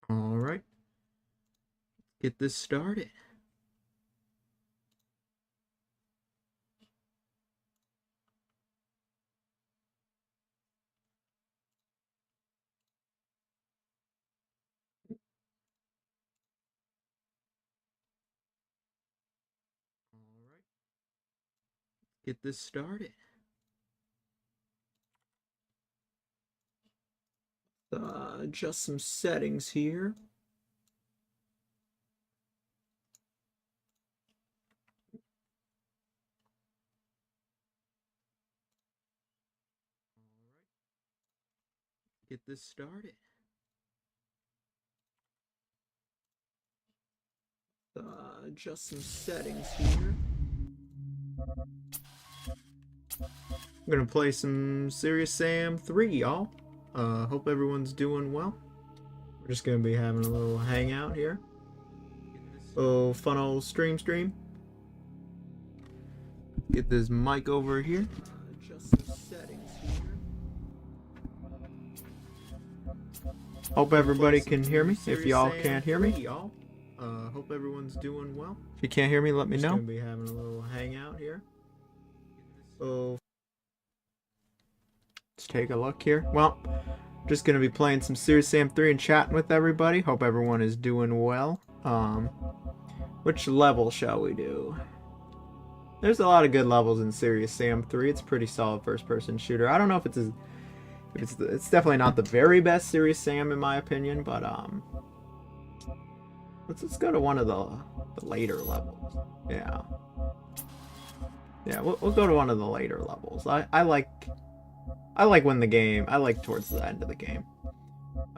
All right, get this started. All right, get this started. Adjust some settings here. Get this started. Adjust some settings here. I'm gonna play some Serious Sam 3, y'all. Hope everyone's doing well. We're just gonna be having a little hangout here. Oh, fun old stream. Get this mic over here. Adjust some settings here. Hope everybody can hear me. If y'all can't hear me, y'all. Hope everyone's doing well. If you can't hear me, let me know. Gonna be having a little hangout here. Oh, let's take a look here. Well, just gonna be playing some Serious Sam 3 and chatting with everybody. Hope everyone is doing well. Which level shall we do? There's a lot of good levels in Serious Sam 3. It's a pretty solid first-person shooter. I don't know if it's it's definitely not the very best Serious Sam in my opinion, but let's go to one of the later levels. Yeah, we'll go to one of the later levels. I like when the game, I like towards the end of the game.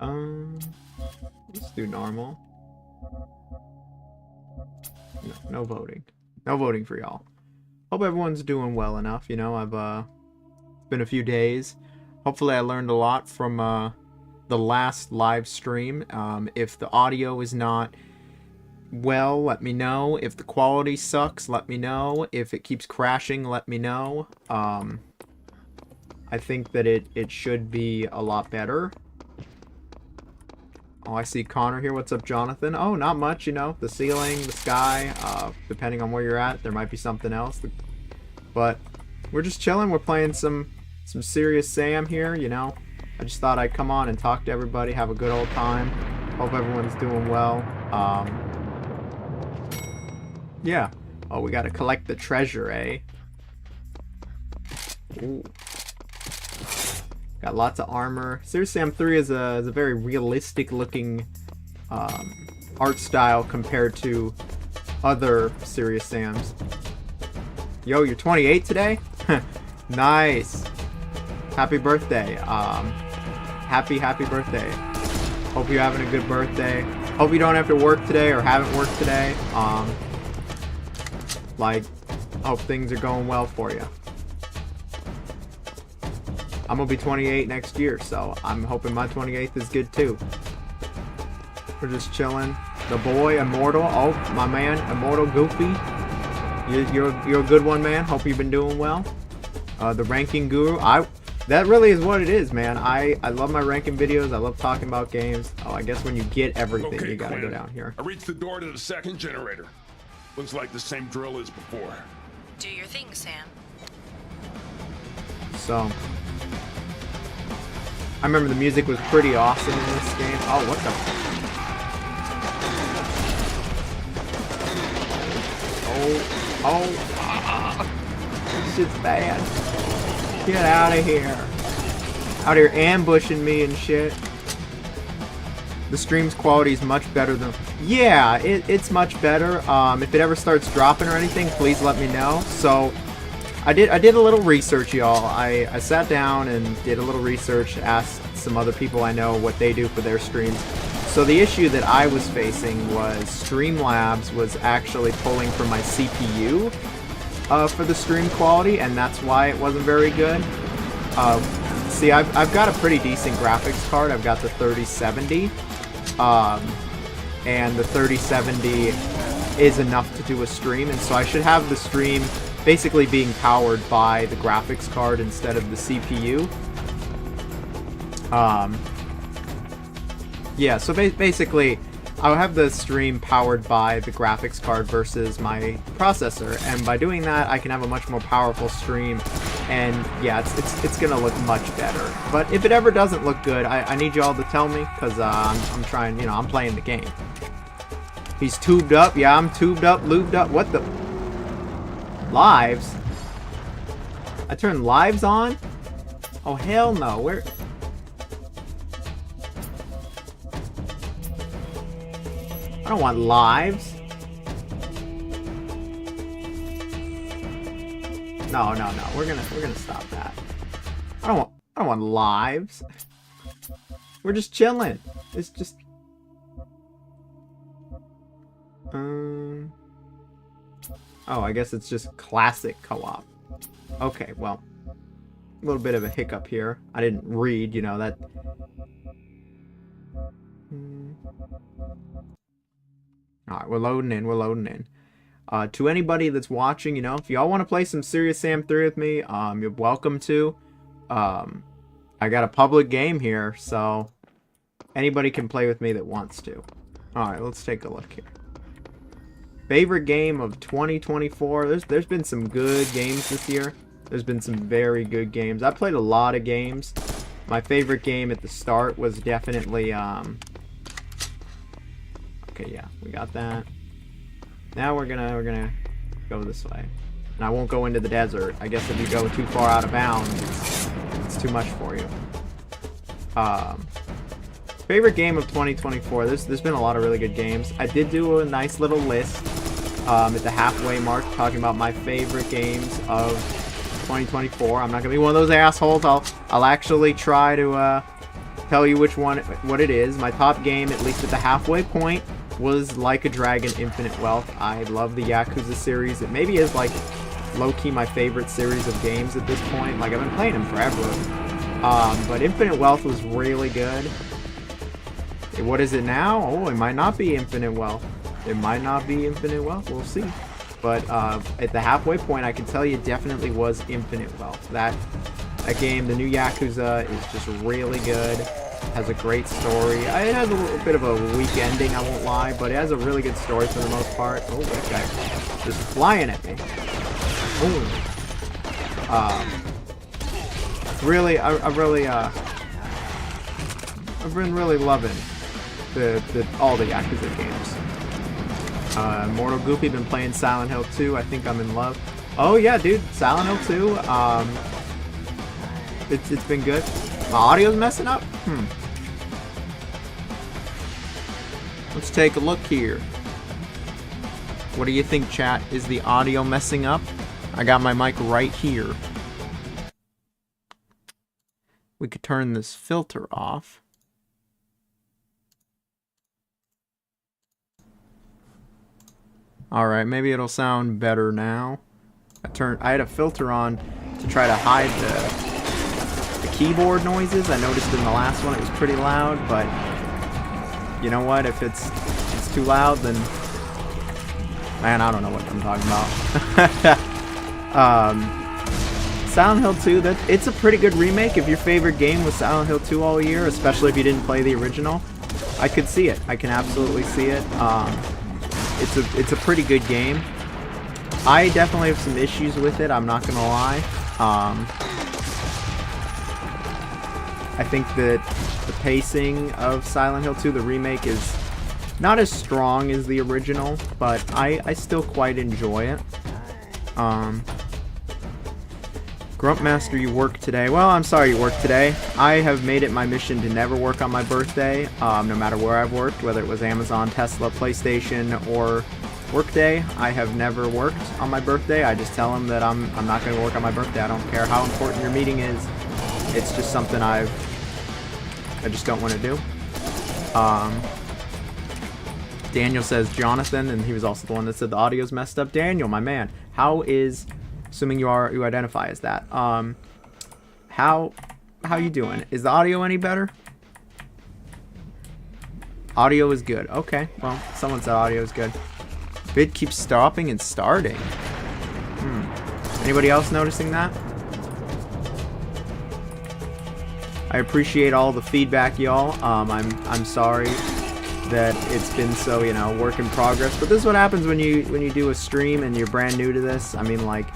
Let's do normal. No voting. No voting for y'all. Hope everyone's doing well enough. You know, it's been a few days. Hopefully I learned a lot from the last live stream. If the audio is not well, let me know. If the quality sucks, let me know. If it keeps crashing, let me know. I think that it should be a lot better. Oh, I see Connor here. What's up, Jonathan? Oh, not much, you know. The ceiling, the sky, depending on where you're at, there might be something else. But we're just chilling. We're playing some Serious Sam here, you know. I just thought I'd come on and talk to everybody, have a good old time. Hope everyone's doing well. Yeah. Oh, we gotta collect the treasure, eh? Ooh. Got lots of armor. Serious Sam 3 is a very realistic looking art style compared to other Serious Sams. Yo, you're 28 today? Nice. Happy birthday. Happy birthday. Hope you're having a good birthday. Hope you don't have to work today or haven't worked today. Hope things are going well for you. I'm gonna be 28 next year, so I'm hoping my 28th is good too. We're just chilling. The boy, Immortal. Oh, my man, Immortal Goofy. You're a good one, man. Hope you've been doing well. The ranking guru. That really is what it is, man. I love my ranking videos. I love talking about games. Oh, I guess when you get everything, okay, you gotta go down here. I reached the door to the second generator. Looks like the same drill as before. Do your thing, Sam. So, I remember the music was pretty awesome in this game. Oh, what the? This shit's bad. Get out of here. Out here ambushing me and shit. The stream's quality is much better than... Yeah, it's much better. If it ever starts dropping or anything, please let me know. So, I did a little research, y'all. I sat down and did a little research, asked some other people I know what they do for their streams. So the issue that I was facing was Streamlabs was actually pulling from my CPU for the stream quality, and that's why it wasn't very good. See, I've got a pretty decent graphics card. I've got the 3070, and the 3070 is enough to do a stream, and so I should have the stream basically being powered by the graphics card instead of the CPU. Yeah, so basically, I'll have the stream powered by the graphics card versus my processor, and by doing that, I can have a much more powerful stream, and yeah, it's gonna look much better. But if it ever doesn't look good, I need y'all to tell me, because I'm trying, you know, I'm playing the game. He's tubed up. Yeah, I'm tubed up, lubed up. What the? Lives? I turned lives on? Oh, hell no. Where? I don't want lives. No. We're gonna stop that. I don't want lives. We're just chilling. It's just oh, I guess it's just classic co-op. Okay, well, a little bit of a hiccup here. I didn't read, you know, that. Alright, we're loading in. To anybody that's watching, you know, if y'all want to play some Serious Sam 3 with me, you're welcome to. I got a public game here, so anybody can play with me that wants to. Alright, let's take a look here. Favorite game of 2024. There's been some good games this year. There's been some very good games. I played a lot of games. My favorite game at the start was definitely okay, yeah, we got that. Now we're gonna go this way. And I won't go into the desert. I guess if you go too far out of bounds, it's too much for you. Favorite game of 2024. There's been a lot of really good games. I did do a nice little list at the halfway mark talking about my favorite games of 2024. I'm not gonna be one of those assholes. I'll actually try to tell you what it is. My top game, at least at the halfway point, was Like a Dragon Infinite Wealth. I love the Yakuza series. It maybe is like low-key my favorite series of games at this point. Like, I've been playing them forever. But Infinite Wealth was really good. What is it now? Oh, it might not be Infinite Wealth. It might not be Infinite Wealth. We'll see. But at the halfway point, I can tell you it definitely was Infinite Wealth. That game, the new Yakuza, is just really good. Has a great story. It has a little bit of a weak ending, I won't lie, but it has a really good story for the most part. Oh, that guy just flying at me. Oh. Really, I've been really loving all the Yakuza games. Mortal Goopy, been playing Silent Hill 2. I think I'm in love. Oh yeah, dude, Silent Hill 2. It's been good. My audio's messing up? Let's take a look here. What do you think, chat? Is the audio messing up? I got my mic right here. We could turn this filter off. Alright, maybe it'll sound better now. I had a filter on to try to hide the keyboard noises. I noticed in the last one it was pretty loud, but you know what? If it's too loud, then man, I don't know what I'm talking about. Silent Hill 2, it's a pretty good remake. If your favorite game was Silent Hill 2 all year, especially if you didn't play the original, I could see it. I can absolutely see it. It's a pretty good game. I definitely have some issues with it, I'm not gonna lie. I think that the pacing of Silent Hill 2, the remake, is not as strong as the original, but I still quite enjoy it. Grumpmaster, you work today. Well, I'm sorry you work today. I have made it my mission to never work on my birthday, no matter where I've worked, whether it was Amazon, Tesla, PlayStation, or Workday. I have never worked on my birthday. I just tell them that I'm not going to work on my birthday. I don't care how important your meeting is. It's just something I just don't want to do. Daniel says Jonathan, and he was also the one that said the audio's messed up. Daniel, my man, how is, assuming you identify as that, how you doing? Is the audio any better? Audio is good. Okay, well, someone said audio is good. Vid keeps stopping and starting. Anybody else noticing that? I appreciate all the feedback, y'all. I'm sorry that it's been so, you know, work in progress. But this is what happens when you do a stream and you're brand new to this. I mean, like,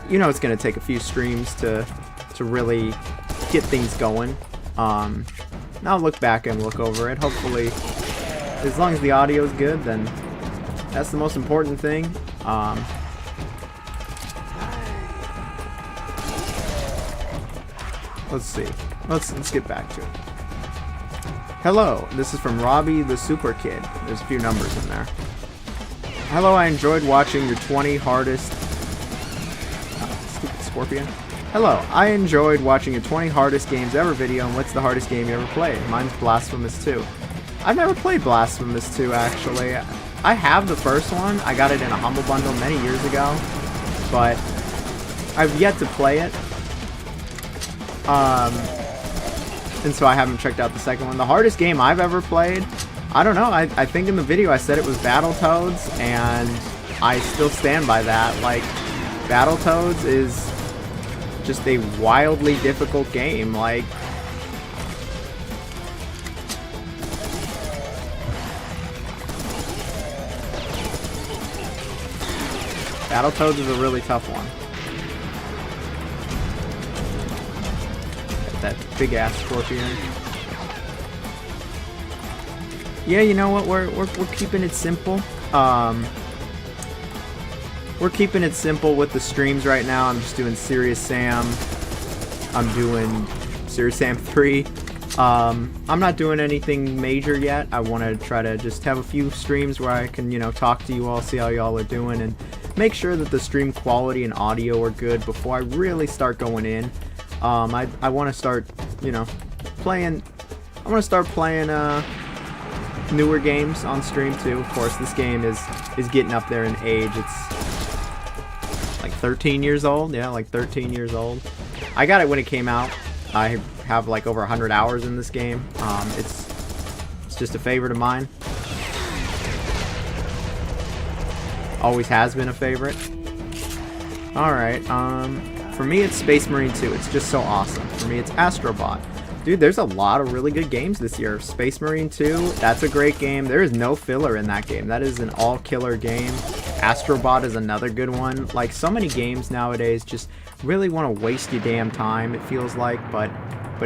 you know, it's gonna take a few streams to really get things going. Now look back and look over it. Hopefully, as long as the audio is good, then that's the most important thing. Let's see. Let's get back to it. Hello, this is from Robbie the Super Kid. There's a few numbers in there. Hello, I enjoyed watching your 20 hardest... stupid scorpion. Hello, I enjoyed watching your 20 hardest games ever video, and what's the hardest game you ever played? Mine's Blasphemous 2. I've never played Blasphemous 2, actually. I have the first one. I got it in a Humble Bundle many years ago, but I've yet to play it. And so I haven't checked out the second one. The hardest game I've ever played, I don't know. I think in the video I said it was Battletoads, and I still stand by that. Like, Battletoads is just a wildly difficult game. Like, Battletoads is a really tough one. That big ass scorpion. Yeah, you know what? We're keeping it simple. We're keeping it simple with the streams right now. I'm just doing Serious Sam. I'm doing Serious Sam 3. I'm not doing anything major yet. I want to try to just have a few streams where I can, you know, talk to you all, see how y'all are doing, and make sure that the stream quality and audio are good before I really start going in. I want to start, you know, playing. I want to start playing newer games on stream too. Of course, this game is getting up there in age. It's like 13 years old. Yeah, like 13 years old. I got it when it came out. I have like over 100 hours in this game. It's just a favorite of mine. Always has been a favorite. All right. For me, it's Space Marine 2. It's just so awesome. For me, it's Astrobot. Dude, there's a lot of really good games this year. Space Marine 2, that's a great game. There is no filler in that game. That is an all-killer game. Astrobot is another good one. Like, so many games nowadays just really want to waste your damn time, it feels like, but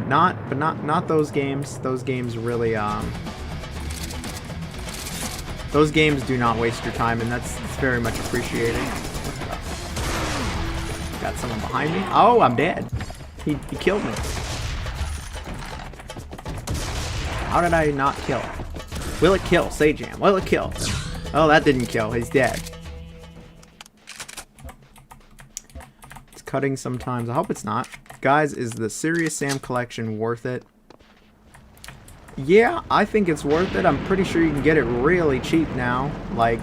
not those games. Those games really those games do not waste your time, and that's very much appreciated. Got someone behind me. Oh, I'm dead. He killed me. How did I not kill? Will it kill? Say Jam. Will it kill? Oh, that didn't kill. He's dead. It's cutting sometimes. I hope it's not. Guys, is the Serious Sam collection worth it? Yeah, I think it's worth it. I'm pretty sure you can get it really cheap now. Like,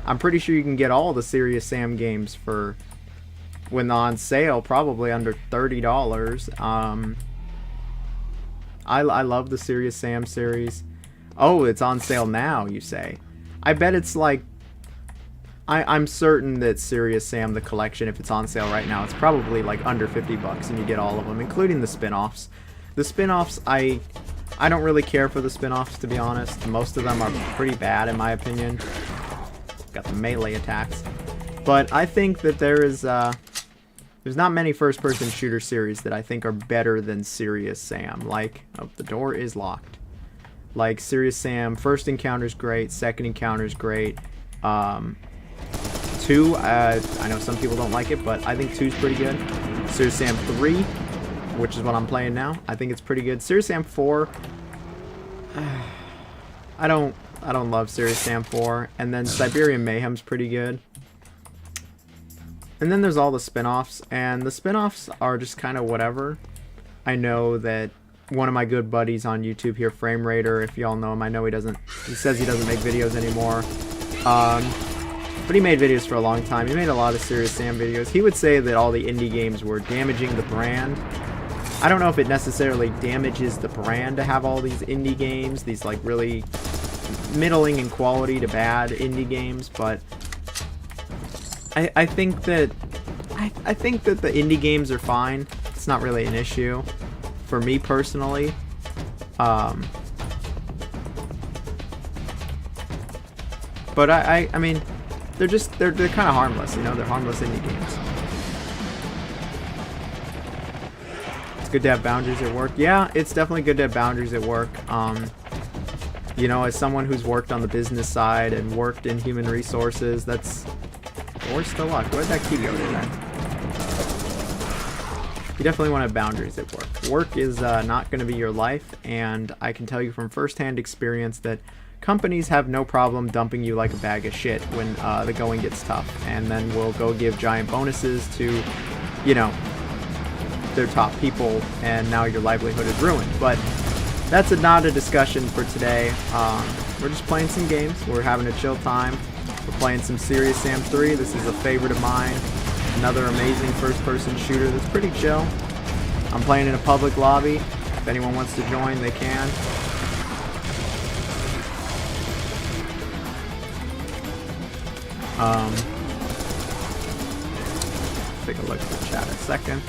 I'm pretty sure you can get all the Serious Sam games for, when on sale, probably under $30. I love the Serious Sam series. Oh, it's on sale now, you say? I bet it's like... I'm certain that Serious Sam, the collection, if it's on sale right now, it's probably like under 50 bucks and you get all of them, including the spin-offs. The spin-offs, I don't really care for the spin-offs, to be honest. Most of them are pretty bad, in my opinion. Got the melee attacks. But I think that there's not many first-person shooter series that I think are better than Serious Sam. Like, oh, the door is locked. Like, Serious Sam, first encounter's great, second encounter's great. 2, I know some people don't like it, but I think 2's pretty good. Serious Sam 3, which is what I'm playing now, I think it's pretty good. Serious Sam 4, I don't love Serious Sam 4. And then Siberian Mayhem's pretty good. And then there's all the spin-offs, and the spin-offs are just kind of whatever. I know that one of my good buddies on YouTube here, Frame Raider, if y'all know him, I know he says he doesn't make videos anymore. But he made videos for a long time. He made a lot of Serious Sam videos. He would say that all the indie games were damaging the brand. I don't know if it necessarily damages the brand to have all these indie games, these like really middling in quality to bad indie games, but I think that the indie games are fine. It's not really an issue. for me personally. But I mean, they're kind of harmless, you know. They're harmless indie games. It's good to have boundaries at work. Yeah, it's definitely good to have boundaries at work. You know, as someone who's worked on the business side and worked in human resources, that's the worst of luck. Where'd that key go there? You definitely want to have boundaries at work. Work is not going to be your life, and I can tell you from firsthand experience that companies have no problem dumping you like a bag of shit when the going gets tough, and then will go give giant bonuses to, you know, their top people, and now your livelihood is ruined. But that's not a discussion for today. We're just playing some games. We're having a chill time. We're playing some Serious Sam 3. This is a favorite of mine. Another amazing first-person shooter that's pretty chill. I'm playing in a public lobby. If anyone wants to join, they can. Take a look at the chat a second.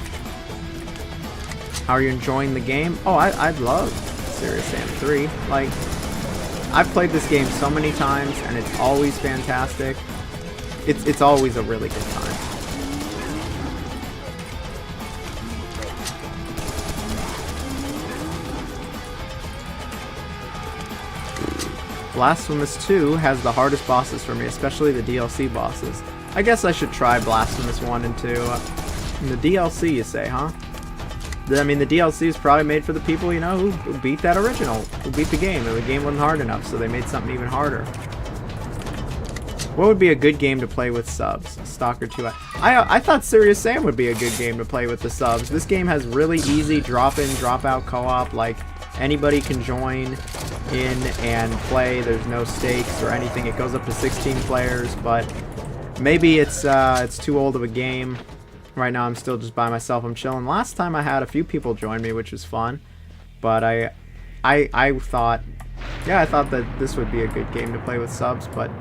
How are you enjoying the game? Oh, I love Serious Sam 3. Like, I've played this game so many times, and it's always fantastic. It's always a really good time. Blasphemous 2 has the hardest bosses for me, especially the DLC bosses. I guess I should try Blasphemous 1 and 2. In the DLC, you say, huh? I mean, the DLC is probably made for the people, you know, who beat that original, who beat the game. The game wasn't hard enough, so they made something even harder. What would be a good game to play with subs? Stalker 2. I thought Serious Sam would be a good game to play with the subs. This game has really easy drop-in, drop-out co-op. Like, anybody can join in and play. There's no stakes or anything. It goes up to 16 players, but maybe it's too old of a game. Right now I'm still just by myself. I'm chilling. Last time I had a few people join me, which was fun. But I thought, yeah, I thought that this would be a good game to play with subs, but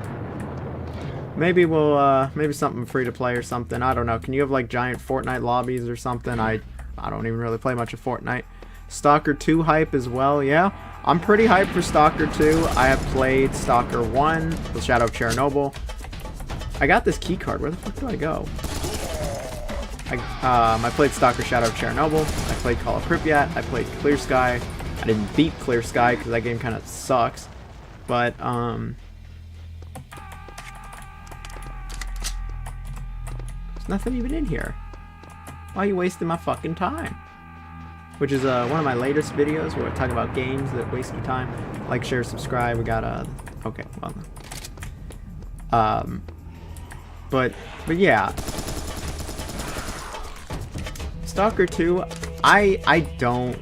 maybe we'll maybe something free to play or something. I don't know. Can you have like giant Fortnite lobbies or something? I don't even really play much of Fortnite. Stalker 2 hype as well, yeah. I'm pretty hyped for Stalker 2. I have played Stalker 1, The Shadow of Chernobyl. I got this key card. Where the fuck do I go? I played Stalker Shadow of Chernobyl. I played Call of Pripyat. I played Clear Sky. I didn't beat Clear Sky because that game kind of sucks. But, there's nothing even in here. Why are you wasting my fucking time? Which is one of my latest videos where I talk about games that waste your time. Like, share, subscribe. We got okay, well, but yeah, Stalker 2. I don't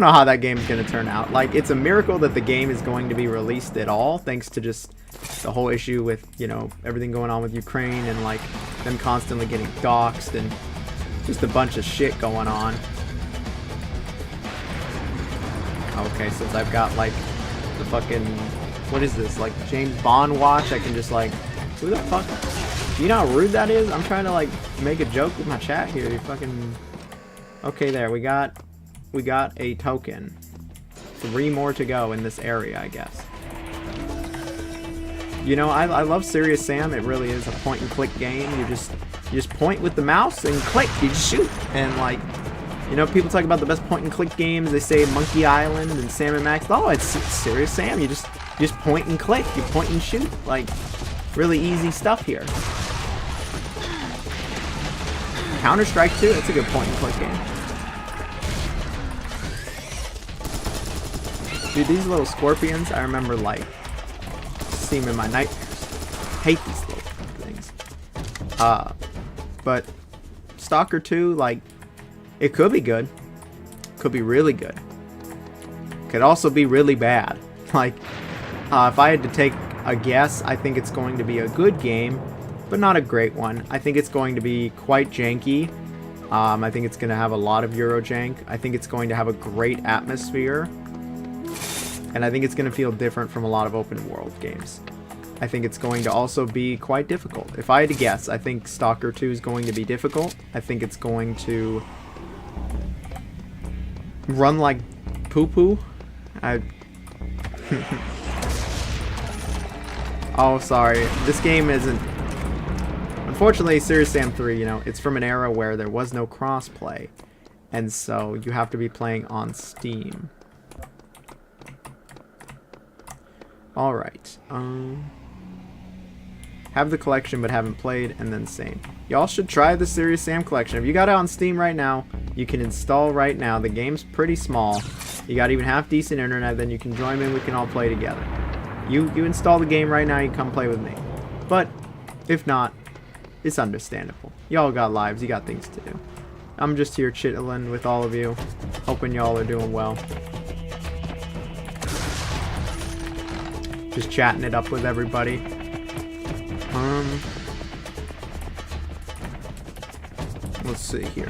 know how that game's gonna turn out. Like, it's a miracle that the game is going to be released at all, thanks to just the whole issue with, you know, everything going on with Ukraine and like them constantly getting doxxed and just a bunch of shit going on. Okay, since I've got like the fucking, what is this, like James Bond watch, I can just like, who the fuck, do you know how rude that is? I'm trying to like make a joke with my chat here. You fucking, okay, there, we got a token. 3 more to go in this area, I guess. You know, I love Serious Sam. It really is a point and click game. You just point with the mouse and click. You just shoot. And like, you know, people talk about the best point and click games. They say Monkey Island and Sam & Max. Oh, it's Serious Sam. You just point and click. You point and shoot. Like, really easy stuff here. Counter-Strike 2. That's a good point and click game. Dude, these little scorpions, I remember like seeing them in my nightmares. Hate these little things. But Stalker 2, like, it could be good. Could be really good. Could also be really bad. Like, if I had to take a guess, I think it's going to be a good game, but not a great one. I think it's going to be quite janky. I think it's going to have a lot of Euro jank. I think it's going to have a great atmosphere. And I think it's going to feel different from a lot of open world games. I think it's going to also be quite difficult. If I had to guess, I think Stalker 2 is going to be difficult. I think it's going to run like poo-poo? Oh, sorry. This game isn't... Unfortunately, Serious Sam 3, you know, it's from an era where there was no crossplay. And so you have to be playing on Steam. Alright. Have the collection but haven't played, and then same. Y'all should try the Serious Sam collection. If you got it on Steam right now, you can install right now. The game's pretty small. You got even half decent internet, then you can join me and we can all play together. You install the game right now, you can come play with me. But if not, it's understandable. Y'all got lives, you got things to do. I'm just here chitling with all of you, hoping y'all are doing well. Just chatting it up with everybody. Let's see here.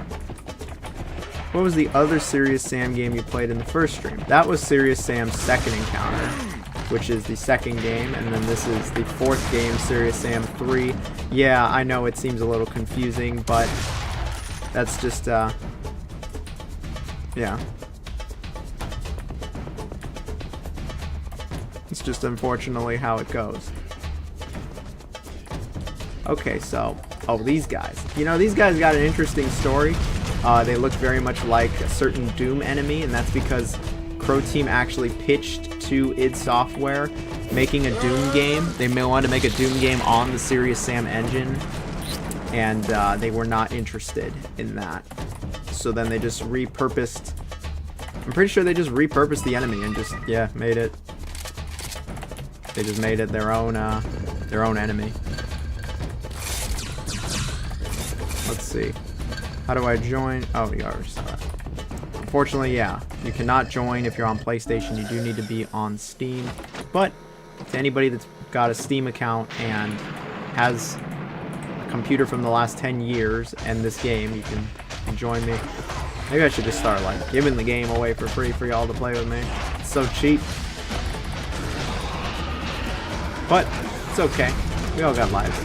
What was the other Serious Sam game you played in the first stream? That was Serious Sam's second encounter, which is the second game, and then this is the fourth game, Serious Sam 3. Yeah, I know it seems a little confusing, but that's just, yeah. It's just unfortunately how it goes. Okay, so, oh, these guys. You know, these guys got an interesting story. They look very much like a certain Doom enemy, and that's because Crow Team actually pitched to id Software making a Doom game. They may want to make a Doom game on the Serious Sam engine, and they were not interested in that. So then they just repurposed... I'm pretty sure they just repurposed the enemy and just, yeah, made it... They just made it their own enemy. Let's see. How do I join? Oh, you already saw that. Unfortunately, yeah. You cannot join if you're on PlayStation. You do need to be on Steam. But to anybody that's got a Steam account and has a computer from the last 10 years and this game, you can join me. Maybe I should just start, like, giving the game away for free for y'all to play with me. It's so cheap. But it's okay. We all got lives.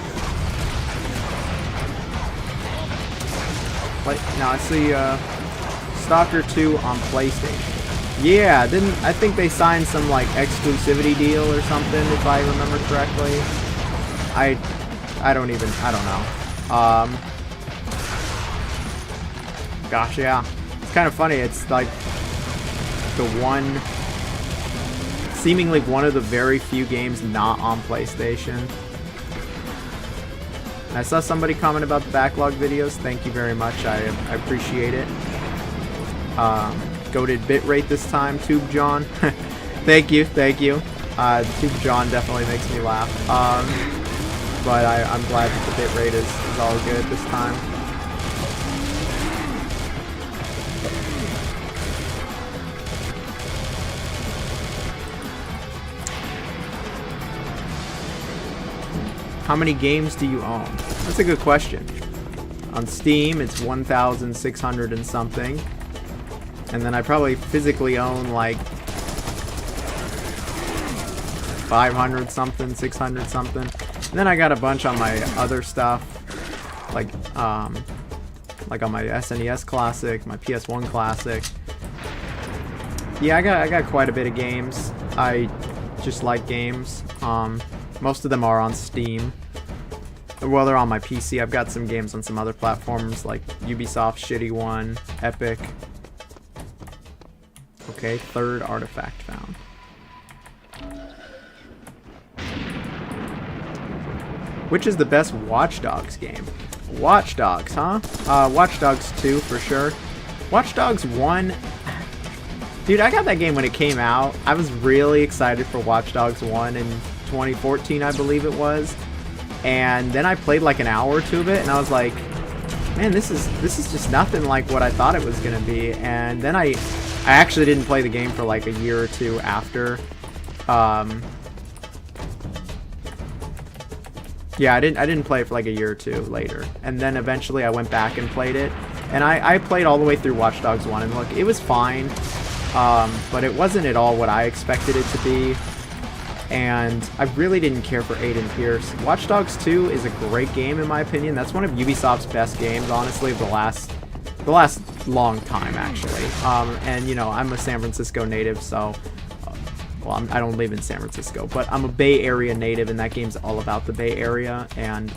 Now I see Stalker 2 on PlayStation. Yeah, I think they signed some like exclusivity deal or something, if I remember correctly. I don't know. Gosh, yeah. It's kind of funny. It's like seemingly one of the very few games not on PlayStation. I saw somebody comment about the backlog videos. Thank you very much. I appreciate it. Goated bitrate this time, Tube John. Thank you. Tube John definitely makes me laugh. But I'm glad that the bitrate is all good this time. How many games do you own? That's a good question. On Steam, it's 1,600 and something. And then I probably physically own like 500 something, 600 something. And then I got a bunch on my other stuff. Like on my SNES Classic, my PS1 Classic. Yeah, I got quite a bit of games. I just like games. Most of them are on Steam. Well, they're on my PC. I've got some games on some other platforms, like Ubisoft's shitty one, Epic. Okay, third artifact found. Which is the best Watch Dogs game? Watch Dogs, huh? Watch Dogs 2 for sure. Watch Dogs 1... Dude, I got that game when it came out. I was really excited for Watch Dogs 1 in 2014, I believe it was. And then I played like an hour or two of it, and I was like, man, this is just nothing like what I thought it was gonna be. And then I actually didn't play the game for like a year or two after. Yeah, I didn't play it for like a year or two later. And then eventually I went back and played it. And I played all the way through Watch Dogs 1, and look, it was fine. But it wasn't at all what I expected it to be. And I really didn't care for Aiden Pierce. Watch Dogs 2 is a great game in my opinion. That's one of Ubisoft's best games, honestly, of the last The last long time, actually. And, you know, I'm a San Francisco native, so... well, I don't live in San Francisco, but I'm a Bay Area native, and that game's all about the Bay Area, and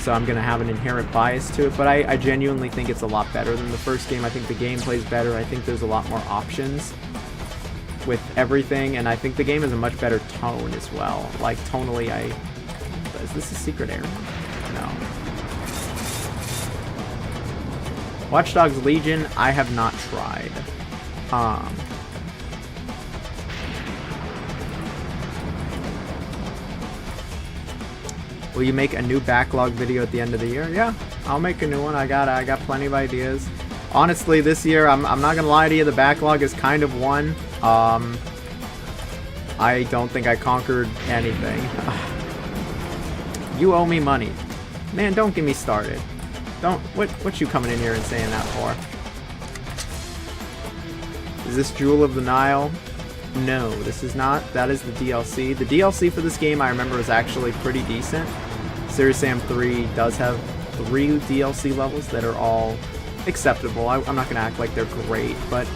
so I'm going to have an inherent bias to it, but I genuinely think it's a lot better than the first game. I think the gameplay's better. I think there's a lot more options with everything, and I think the game has a much better tone as well. Like, tonally, is this a secret area? No. Watch Dogs Legion, I have not tried. Will you make a new backlog video at the end of the year? Yeah, I'll make a new one. I got plenty of ideas. Honestly, this year, I'm not gonna lie to you, the backlog is kind of one. I don't think I conquered anything. You owe me money. Man, don't get me started. What you coming in here and saying that for? Is this Jewel of the Nile? No, this is not. That is the DLC. The DLC for this game, I remember, was actually pretty decent. Serious Sam 3 does have 3 DLC levels that are all acceptable. I'm not going to act like they're great, but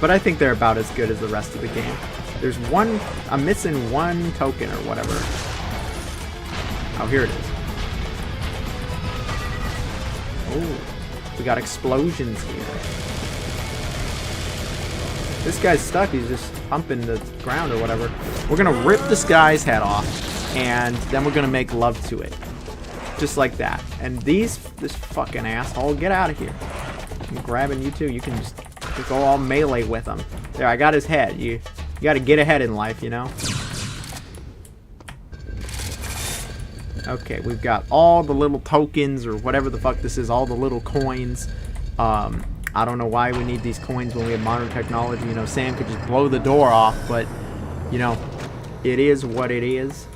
I think they're about as good as the rest of the game. There's one... I'm missing one token or whatever. Oh, here it is. Oh, we got explosions here. This guy's stuck. He's just pumping the ground or whatever. We're going to rip this guy's head off, and then we're going to make love to it. Just like that. And this fucking asshole, get out of here. I'm grabbing you too. You can just go all melee with him. There, I got his head. You got to get ahead in life, you know? Okay, we've got all the little tokens or whatever the fuck this is, all the little coins. I don't know why we need these coins when we have modern technology. You know, Sam could just blow the door off, but, you know, it is what it is.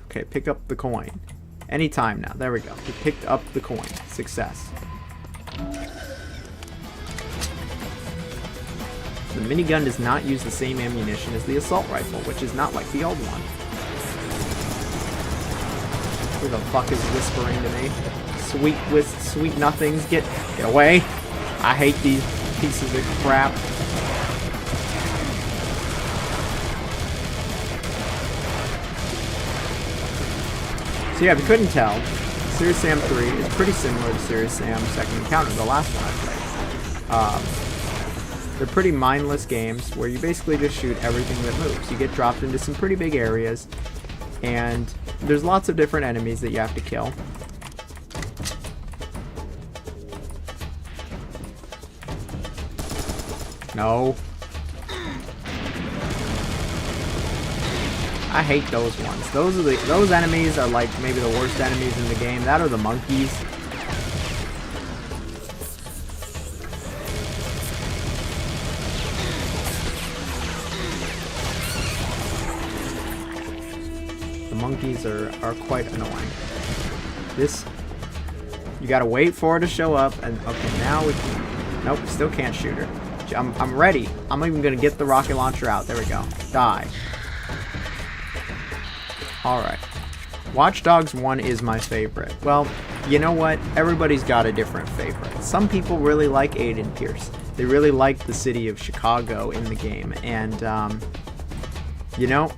Okay, pick up the coin. Anytime now. There we go. We picked up the coin. Success. The minigun does not use the same ammunition as the assault rifle, which is not like the old one. Who the fuck is whispering to me? Sweet nothings, get away. I hate these pieces of crap. So yeah, if you couldn't tell, Serious Sam 3 is pretty similar to Serious Sam Second Encounter, the last one I played. They're pretty mindless games where you basically just shoot everything that moves. You get dropped into some pretty big areas, and there's lots of different enemies that you have to kill. No. I hate those ones. Those enemies are like maybe the worst enemies in the game. That or the monkeys. The monkeys are quite annoying. You gotta wait for her to show up, and okay, now we can. Nope, still can't shoot her. I'm ready. I'm even gonna get the rocket launcher out. There we go. Die. Alright. Watch Dogs 1 is my favorite. Well, you know what? Everybody's got a different favorite. Some people really like Aiden Pierce. They really like the city of Chicago in the game. And, you know,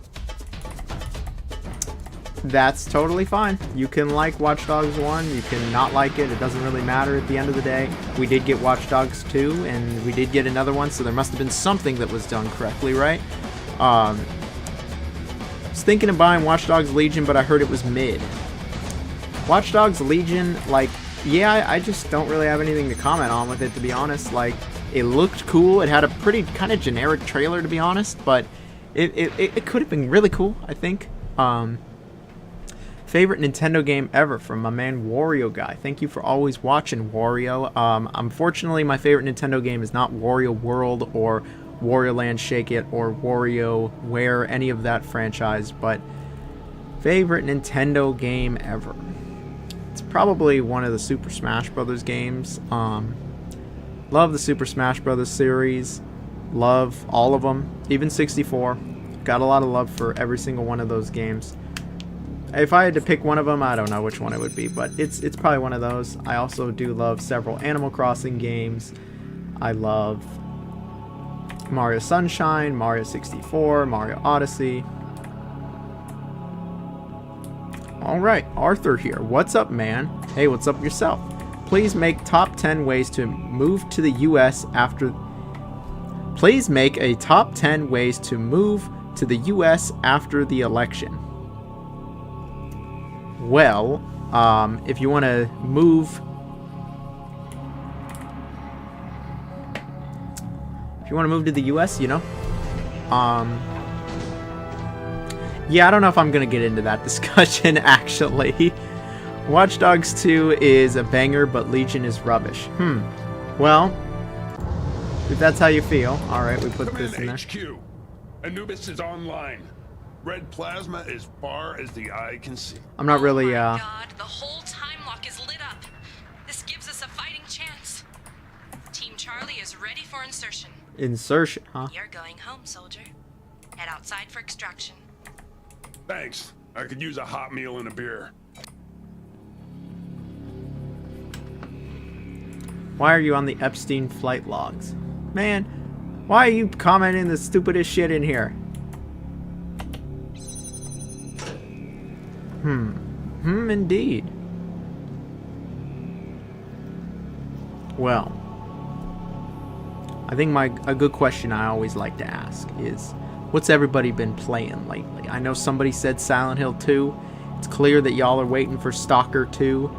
that's totally fine. You can like Watch Dogs 1, you can not like it, it doesn't really matter at the end of the day. We did get Watch Dogs 2, and we did get another one, so there must have been something that was done correctly, right? I was thinking of buying Watch Dogs Legion, but I heard it was mid. Watch Dogs Legion, like, yeah, I just don't really have anything to comment on with it, to be honest. Like, it looked cool, it had a pretty kind of generic trailer, to be honest, but it could have been really cool, I think. Favorite Nintendo game ever from my man Wario Guy. Thank you for always watching, Wario. Unfortunately, my favorite Nintendo game is not Wario World or Wario Land Shake It or WarioWare, any of that franchise, but favorite Nintendo game ever. It's probably one of the Super Smash Brothers games. Love the Super Smash Brothers series. Love all of them, even 64. Got a lot of love for every single one of those games. If I had to pick one of them, I don't know which one it would be, but it's probably one of those. I also do love several Animal Crossing games. I love Mario Sunshine, Mario 64, Mario Odyssey. Alright, Arthur here. What's up, man? Hey, what's up yourself? Please make top 10 ways to move to the US after... Please make a top 10 ways to move to the US after the election. Well, if you want to move... If you want to move to the US, you know, yeah, I don't know if I'm going to get into that discussion, actually. Watch Dogs 2 is a banger, but Legion is rubbish. Well, if that's how you feel, alright, we put this in there. HQ. Anubis is online. Red plasma as far as the eye can see. I'm not really, Oh my God, the whole time lock is lit up. This gives us a fighting chance. Team Charlie is ready for insertion. Insertion, huh? You're going home, soldier. Head outside for extraction. Thanks. I could use a hot meal and a beer. Why are you on the Epstein flight logs? Man, why are you commenting the stupidest shit in here? Indeed. Well, I think a good question I always like to ask is, what's everybody been playing lately? I know somebody said Silent Hill 2. It's clear that y'all are waiting for Stalker 2.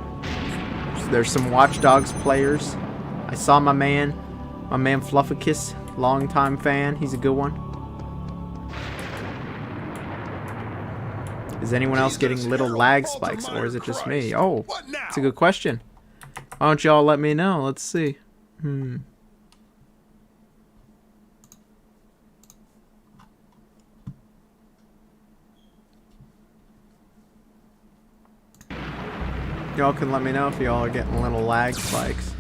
There's some Watch Dogs players. I saw my man Fluffychoupikkos, longtime fan. He's a good one. Is anyone else getting little lag spikes, or is it just me? Oh, it's a good question. Why don't y'all let me know? Let's see. Y'all can let me know if y'all are getting little lag spikes.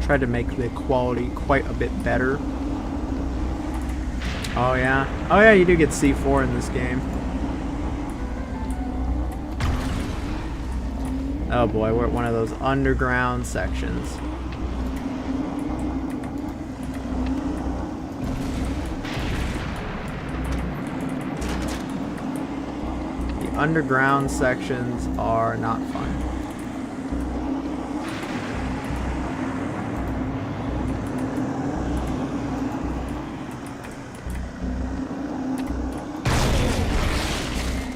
Tried to make the quality quite a bit better. Oh yeah, you do get C4 in this game. Oh boy, we're at one of those underground sections. The underground sections are not fun.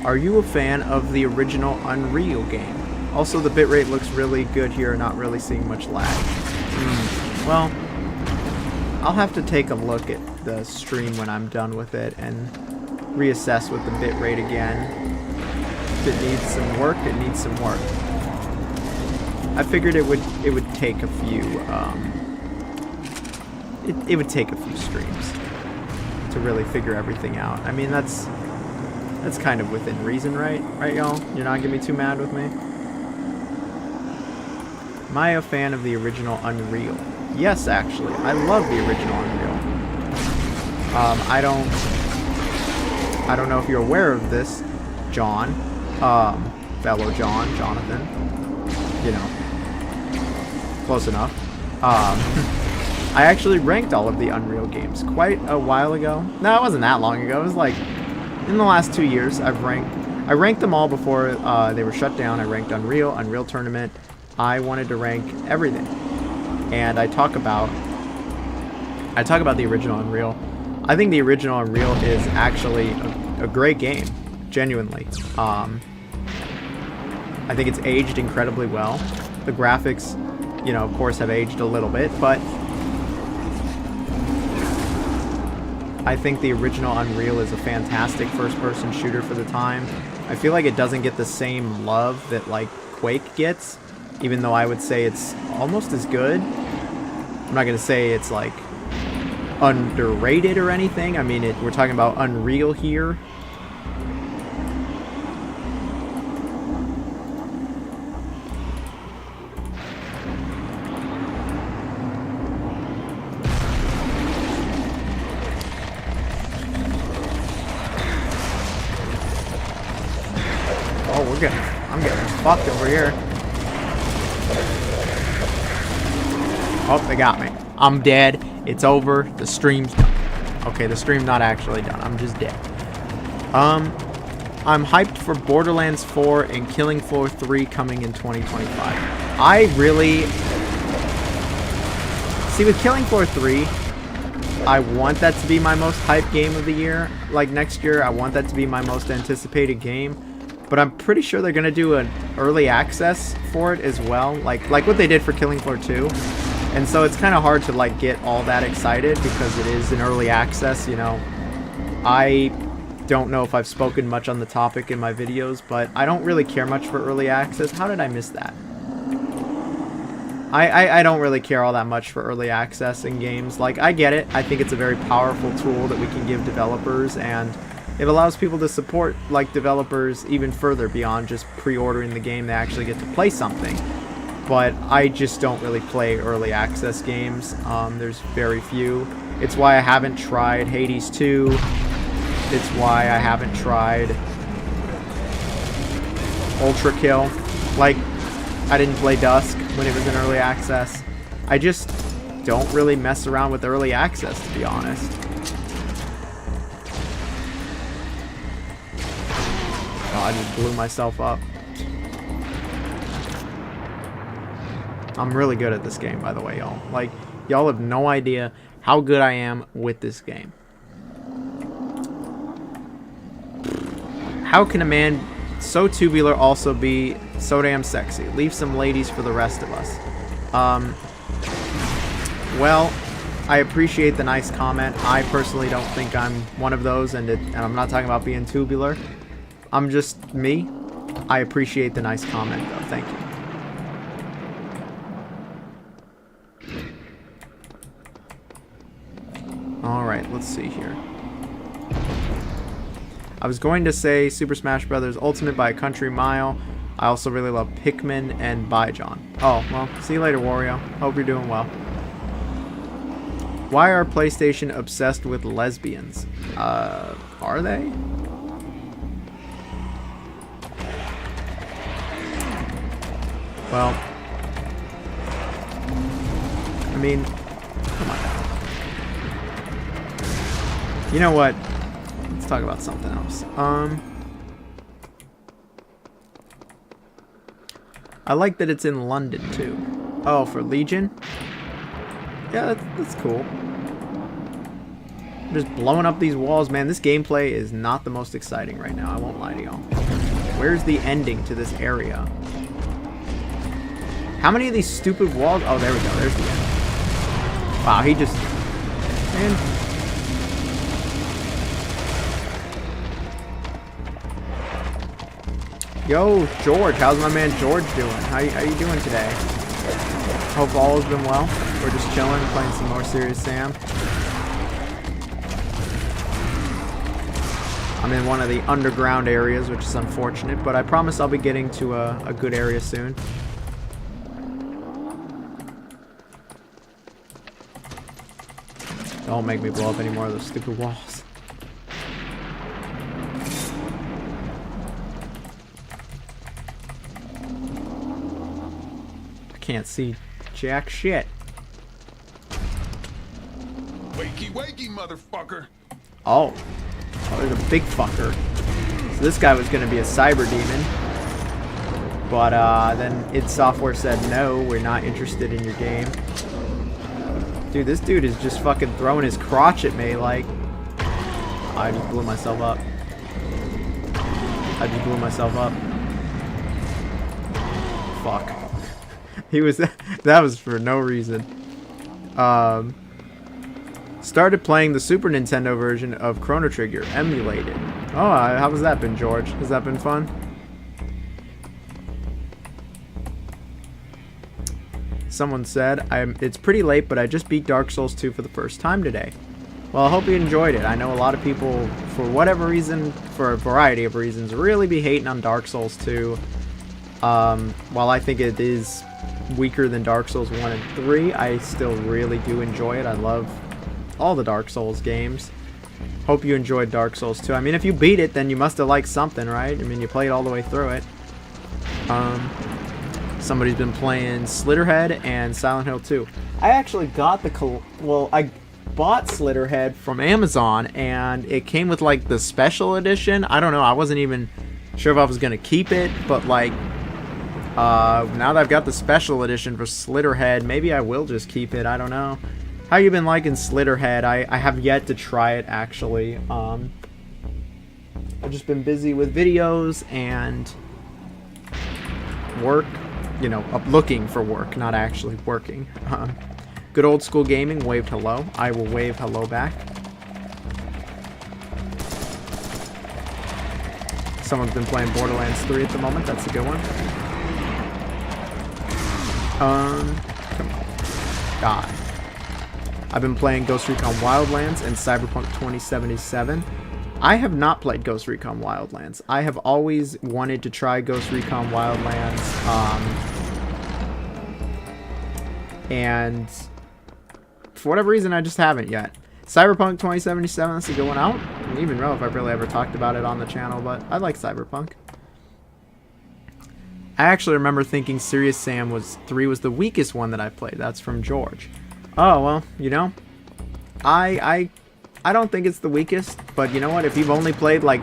Are you a fan of the original Unreal game? Also, the bitrate looks really good here, not really seeing much lag. Well, I'll have to take a look at the stream when I'm done with it and reassess with the bitrate again. If it needs some work, it needs some work. I figured it would take a few it would take a few streams to really figure everything out. I mean, that's kind of within reason, right? Right, y'all? You're not gonna be too mad with me? Am I a fan of the original Unreal? Yes, actually. I love the original Unreal. I don't know if you're aware of this, John. Fellow Jonathan. You know. Close enough. I actually ranked all of the Unreal games quite a while ago. No, it wasn't that long ago. It was like in the last 2 years. I ranked them all before they were shut down. I ranked Unreal Tournament. I wanted to rank everything, and I talk about the original Unreal. I think the original Unreal is actually a great game, genuinely. I think it's aged incredibly well. The graphics, you know, of course, have aged a little bit, but I think the original Unreal is a fantastic first-person shooter for the time. I feel like it doesn't get the same love that, like, Quake gets, even though I would say it's almost as good. I'm not going to say it's, like, underrated or anything. I mean, we're talking about Unreal here. fucked over here. Oh, they got me. I'm dead. It's over. The stream's done. Okay, the stream's not actually done. I'm just dead. I'm hyped for Borderlands 4 and Killing Floor 3 coming in 2025. I really... See, with Killing Floor 3, I want that to be my most hyped game of the year. Like, next year, I want that to be my most anticipated game. But I'm pretty sure they're going to do an early access for it as well. Like what they did for Killing Floor 2. And so it's kind of hard to, like, get all that excited because it is an early access, you know. I don't know if I've spoken much on the topic in my videos, but I don't really care much for early access. How did I miss that? I don't really care all that much for early access in games. Like, I get it. I think it's a very powerful tool that we can give developers, and it allows people to support, like, developers even further beyond just pre-ordering the game. They actually get to play something. But I just don't really play early access games. There's very few. It's why I haven't tried Hades 2. It's why I haven't tried Ultra Kill. Like, I didn't play Dusk when it was in early access. I just don't really mess around with early access, to be honest. Oh, I just blew myself up. I'm really good at this game, by the way, y'all. Like, y'all have no idea how good I am with this game. How can a man so tubular also be so damn sexy? Leave some ladies for the rest of us. Well, I appreciate the nice comment. I personally don't think I'm one of those, and I'm not talking about being tubular. I'm just me. I appreciate the nice comment, though. Thank you. Alright, let's see here. I was going to say Super Smash Bros. Ultimate by a country mile. I also really love Pikmin and Baijon. Oh, well, see you later, Wario. Hope you're doing well. Why are PlayStation obsessed with lesbians? Are they? Well, I mean, come on. You know what? Let's talk about something else. I like that it's in London too. Oh, for Legion? Yeah, that's cool. I'm just blowing up these walls, man. This gameplay is not the most exciting right now. I won't lie to y'all. Where's the ending to this area? How many of these stupid walls? Oh, there we go. There's the end. Wow, he just... Man... Yo, George, how's my man George doing? How you doing today? Hope all has been well. We're just chilling, playing some more Serious Sam. I'm in one of the underground areas, which is unfortunate, but I promise I'll be getting to a good area soon. Don't make me blow up any more of those stupid walls. Can't see jack shit. Wakey, wakey, motherfucker. Oh, there's a big fucker. So this guy was going to be a cyber demon. But then id Software said, no, we're not interested in your game. Dude, this dude is just fucking throwing his crotch at me like... I just blew myself up. Fuck. He was... that was for no reason. Started playing the Super Nintendo version of Chrono Trigger, emulated. Oh, how has that been, George? Has that been fun? Someone said, it's pretty late, but I just beat Dark Souls 2 for the first time today. Well, I hope you enjoyed it. I know a lot of people, for whatever reason, for a variety of reasons, really be hating on Dark Souls 2. While I think it is weaker than Dark Souls 1 and 3, I still really do enjoy it. I love all the Dark Souls games. Hope you enjoyed Dark Souls 2. I mean, if you beat it, then you must have liked something, right? I mean, you played all the way through it. Somebody's been playing Slitterhead and Silent Hill 2. I actually got I bought Slitterhead from Amazon, and it came with like the special edition. I don't know, I wasn't even sure if I was gonna keep it, but like now that I've got the special edition for Slitterhead, maybe I will just keep it. I don't know. How you been liking Slitterhead? I have yet to try it, actually. I've just been busy with videos and work, you know, looking for work, not actually working. Good old school gaming waved hello. I will wave hello back. Someone's been playing Borderlands 3 at the moment. That's a good one. Come on. Die. I've been playing Ghost Recon Wildlands and Cyberpunk 2077. I have not played Ghost Recon Wildlands. I have always wanted to try Ghost Recon Wildlands. And for whatever reason, I just haven't yet. Cyberpunk 2077, that's a good one. I don't even know if I've really ever talked about it on the channel, but I like Cyberpunk. I actually remember thinking Serious Sam 3 was the weakest one that I played. That's from George. Oh, well, you know, I don't think it's the weakest, but you know what? If you've only played, like,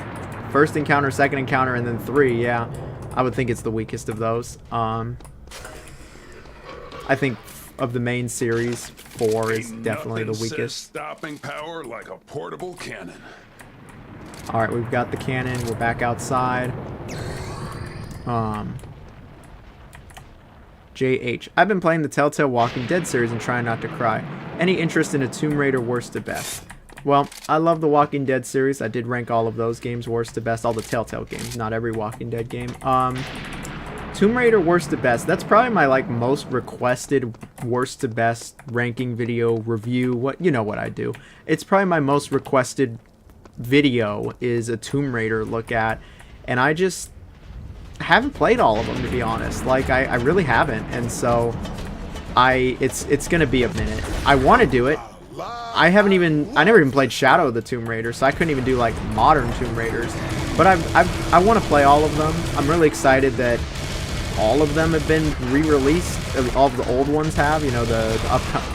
first encounter, second encounter, and then 3, yeah, I would think it's the weakest of those. I think of the main series, 4 is definitely the weakest. Stopping power like a portable cannon. Alright, we've got the cannon. We're back outside. JH. I've been playing the Telltale Walking Dead series and trying not to cry. Any interest in a Tomb Raider worst to best? Well, I love the Walking Dead series. I did rank all of those games worst to best. All the Telltale games, not every Walking Dead game. Tomb Raider worst to best. That's probably my like most requested worst to best ranking video review. What, you know what I do. It's probably my most requested video is a Tomb Raider look at, and I just haven't played all of them, to be honest. Like I really haven't, and so it's gonna be a minute. I want to do it. I never even played Shadow of the Tomb Raider, so I couldn't even do like modern Tomb Raiders. But I want to play all of them. I'm really excited that all of them have been re-released. All of the old ones have, you know, the upcoming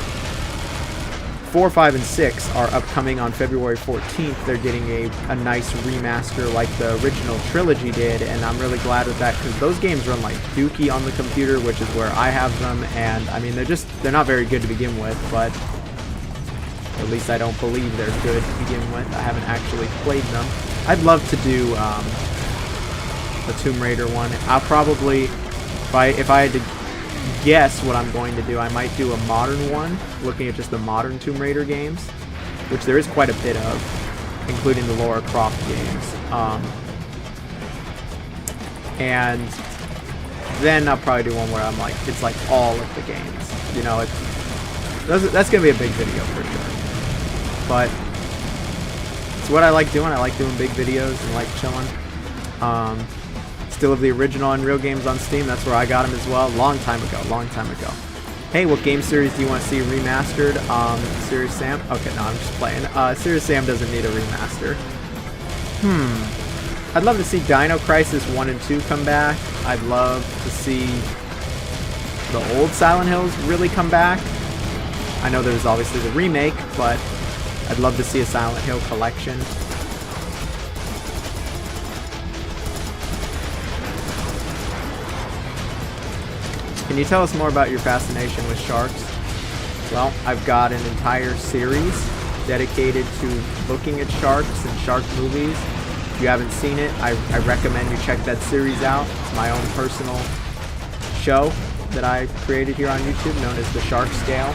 4, 5, and 6 are upcoming on February 14th. They're getting a nice remaster like the original trilogy did, and I'm really glad with that because those games run like dookie on the computer, which is where I have them, and I mean they're not very good to begin with, but at least I don't believe they're good to begin with. I haven't actually played them. I'd love to do the Tomb Raider one. I'll probably, if I had to guess what I'm going to do, I might do a modern one, looking at just the modern Tomb Raider games, which there is quite a bit of, including the Lara Croft games. And then I'll probably do one where I'm like, it's like all of the games. You know, that's gonna be a big video for sure. But it's what I like doing. I like doing big videos and like chilling. Still have the original Unreal games on Steam. That's where I got them as well. Long time ago. Hey, what game series do you want to see remastered? Serious Sam? Okay, no, I'm just playing. Serious Sam doesn't need a remaster. I'd love to see Dino Crisis 1 and 2 come back. I'd love to see the old Silent Hills really come back. I know there's obviously the remake, but I'd love to see a Silent Hill collection. Can you tell us more about your fascination with sharks? Well, I've got an entire series dedicated to looking at sharks and shark movies. If you haven't seen it, I recommend you check that series out. It's my own personal show that I created here on YouTube known as The Shark Scale.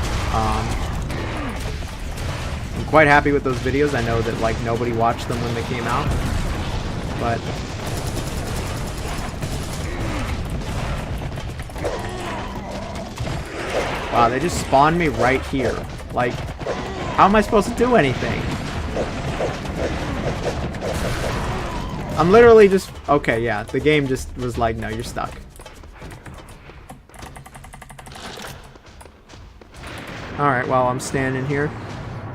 I'm quite happy with those videos. I know that like nobody watched them when they came out, but wow, they just spawned me right here. Like, how am I supposed to do anything? I'm literally just... Okay, yeah, the game just was like, no, you're stuck. Alright, well, I'm standing here.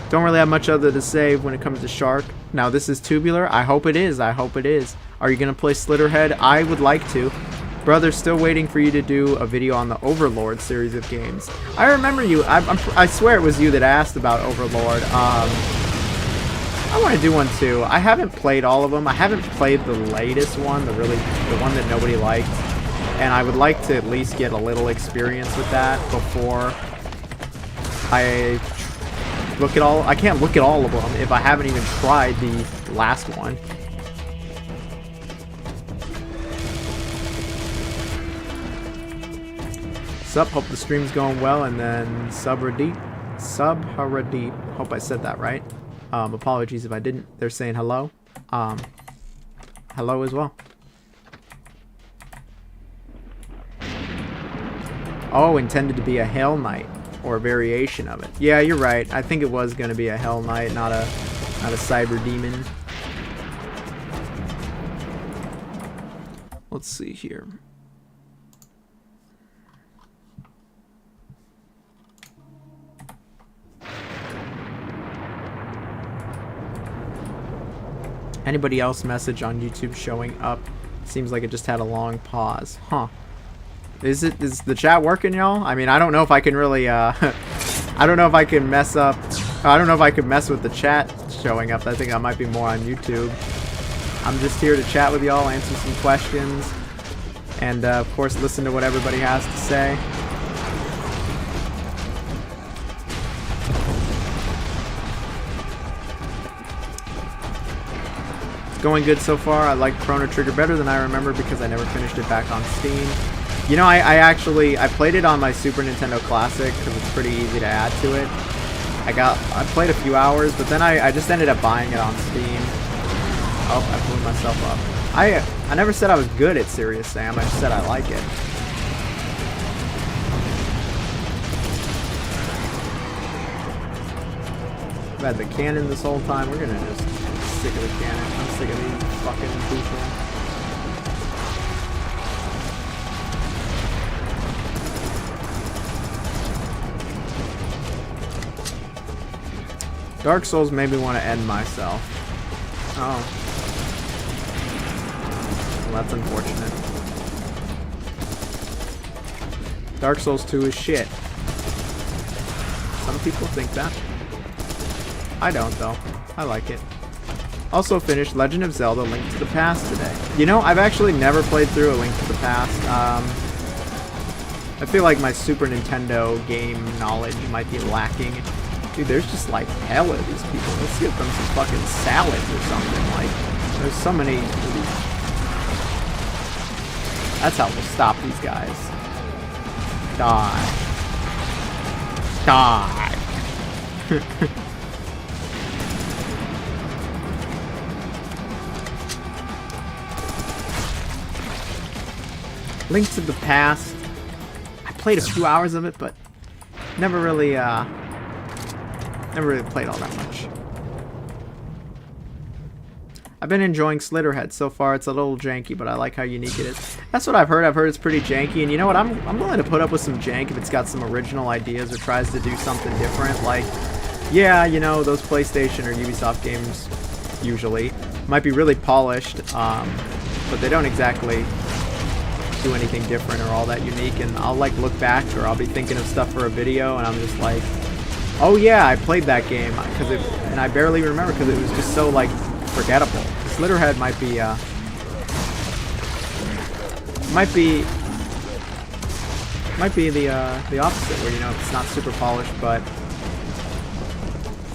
Don't really have much other to say when it comes to Shark. Now, this is Tubular. I hope it is. I hope it is. Are you going to play Slitterhead? I would like to. Brother, still waiting for you to do a video on the Overlord series of games. I remember you. I swear it was you that asked about Overlord. I want to do one too. I haven't played all of them. I haven't played the latest one, the one that nobody liked. And I would like to at least get a little experience with that before I look at all. I can't look at all of them if I haven't even tried the last one. Sup, hope the stream's going well, and then Subharadeep. Hope I said that right. Apologies if I didn't. They're saying hello. Hello as well. Oh, intended to be a Hell Knight, or a variation of it. Yeah, you're right. I think it was going to be a Hell Knight, not a Cyber Demon. Let's see here. Anybody else message on YouTube showing up? Seems like it just had a long pause. Huh. Is the chat working, y'all? I mean, I don't know if I can really, I don't know if I can mess up. I don't know if I could mess with the chat showing up. I think I might be more on YouTube. I'm just here to chat with y'all, answer some questions, and of course listen to what everybody has to say. Going good so far. I like Chrono Trigger better than I remember because I never finished it back on Steam. You know, I played it on my Super Nintendo Classic because it's pretty easy to add to it. I played a few hours, but then I just ended up buying it on Steam. Oh, I blew myself up. I never said I was good at Serious Sam. I just said I like it. I've had the cannon this whole time. We're gonna just sick of the cannon. I'm sick of these fucking people. Dark Souls made me want to end myself. Oh. Well, that's unfortunate. Dark Souls 2 is shit. Some people think that. I don't, though. I like it. Also finished Legend of Zelda: Link to the Past today. You know, I've actually never played through A Link to the Past. I feel like my Super Nintendo game knowledge might be lacking. Dude, there's just like hell of these people. Let's give them some fucking salads or something. Like, there's so many. That's how we'll stop these guys. Die. Die. Link to the Past. I played a few hours of it, but never really played all that much. I've been enjoying Slitterhead so far. It's a little janky, but I like how unique it is. That's what I've heard. I've heard it's pretty janky, and you know what? I'm willing to put up with some jank if it's got some original ideas or tries to do something different. Like, yeah, you know, those PlayStation or Ubisoft games usually might be really polished, but they don't exactly do anything different or all that unique. And I'll like look back, or I'll be thinking of stuff for a video, and I'm just like, oh yeah, I played that game, and I barely remember because it was just so like forgettable. Slitterhead might be the opposite, where, you know, it's not super polished, but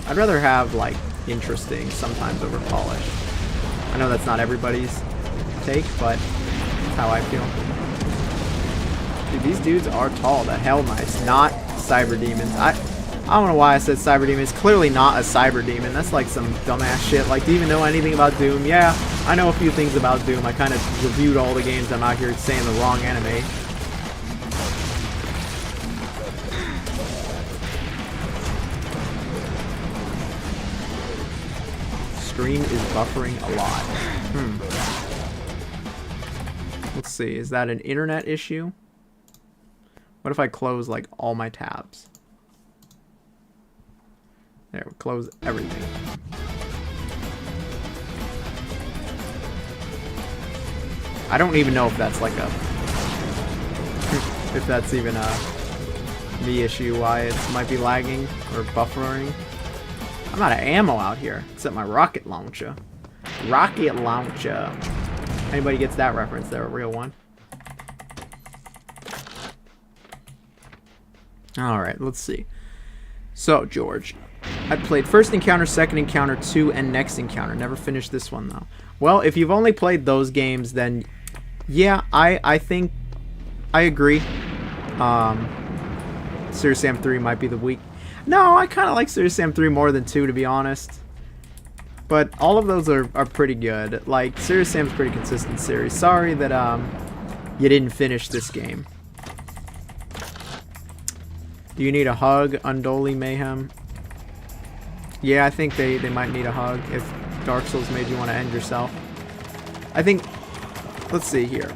I'd rather have like interesting sometimes over polished. I know that's not everybody's take, but that's how I feel. Dude, these dudes are tall. The Hell Knights, not Cyber Demons. I don't know why I said Cyber Demon. It's clearly not a Cyber Demon. That's like some dumbass shit. Like, do you even know anything about Doom? Yeah, I know a few things about Doom. I kind of reviewed all the games. I'm out here saying the wrong enemy. Stream is buffering a lot. Let's see. Is that an internet issue? What if I close like all my tabs? There, we'll close everything. I don't even know if that's like a if that's even the issue, why it might be lagging or buffering. I'm out of ammo out here, except my rocket launcher. Rocket launcher. Anybody gets that reference, they're a real one. Alright, let's see. So, George. I played first encounter, second encounter, 2, and next encounter. Never finished this one, though. Well, if you've only played those games, then... yeah, I think... I agree. Serious Sam 3 might be the weak... no, I kind of like Serious Sam 3 more than 2, to be honest. But all of those are pretty good. Like, Serious Sam's pretty consistent series. Sorry that, you didn't finish this game. Do you need a hug, Undoli Mayhem? Yeah, I think they might need a hug if Dark Souls made you want to end yourself. I think... let's see here.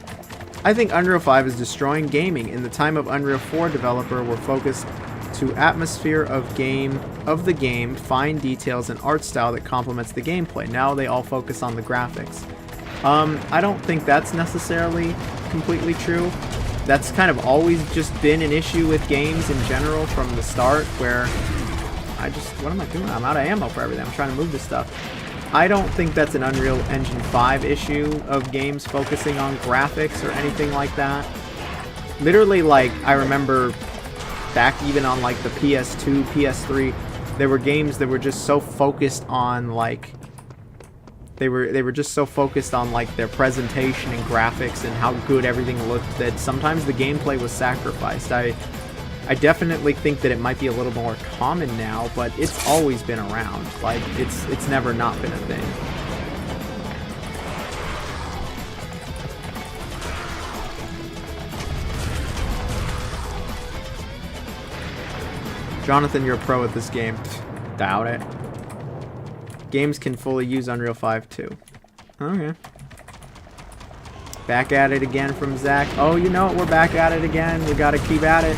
I think Unreal 5 is destroying gaming. In the time of Unreal 4, developer were focused to atmosphere of the game, fine details, and art style that complements the gameplay. Now they all focus on the graphics. I don't think that's necessarily completely true. That's kind of always just been an issue with games in general from the start, where what am I doing? I'm out of ammo for everything. I'm trying to move this stuff. I don't think that's an Unreal Engine 5 issue of games focusing on graphics or anything like that. Literally, like, I remember back even on, like, the PS2, PS3, there were games that were just so focused on, like, they were just so focused on, like, their presentation and graphics and how good everything looked that sometimes the gameplay was sacrificed. I definitely think that it might be a little more common now, but it's always been around. Like, it's never not been a thing. Jonathan, you're a pro at this game. Doubt it. Games can fully use Unreal 5 too. Okay. Back at it again from Zach. Oh, you know what? We're back at it again. We gotta keep at it.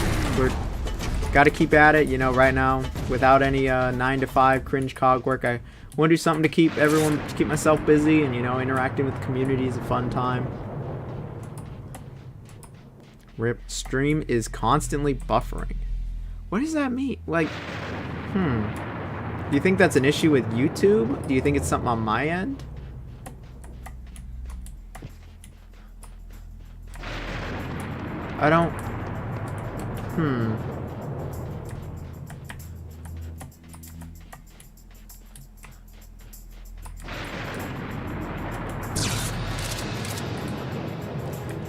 Gotta keep at it, you know, right now, without any 9 to 5 cringe cog work. I want to do something to keep myself busy, and, you know, interacting with the community is a fun time. RIP. Stream is constantly buffering. What does that mean? Like, do you think that's an issue with YouTube? Do you think it's something on my end? I don't...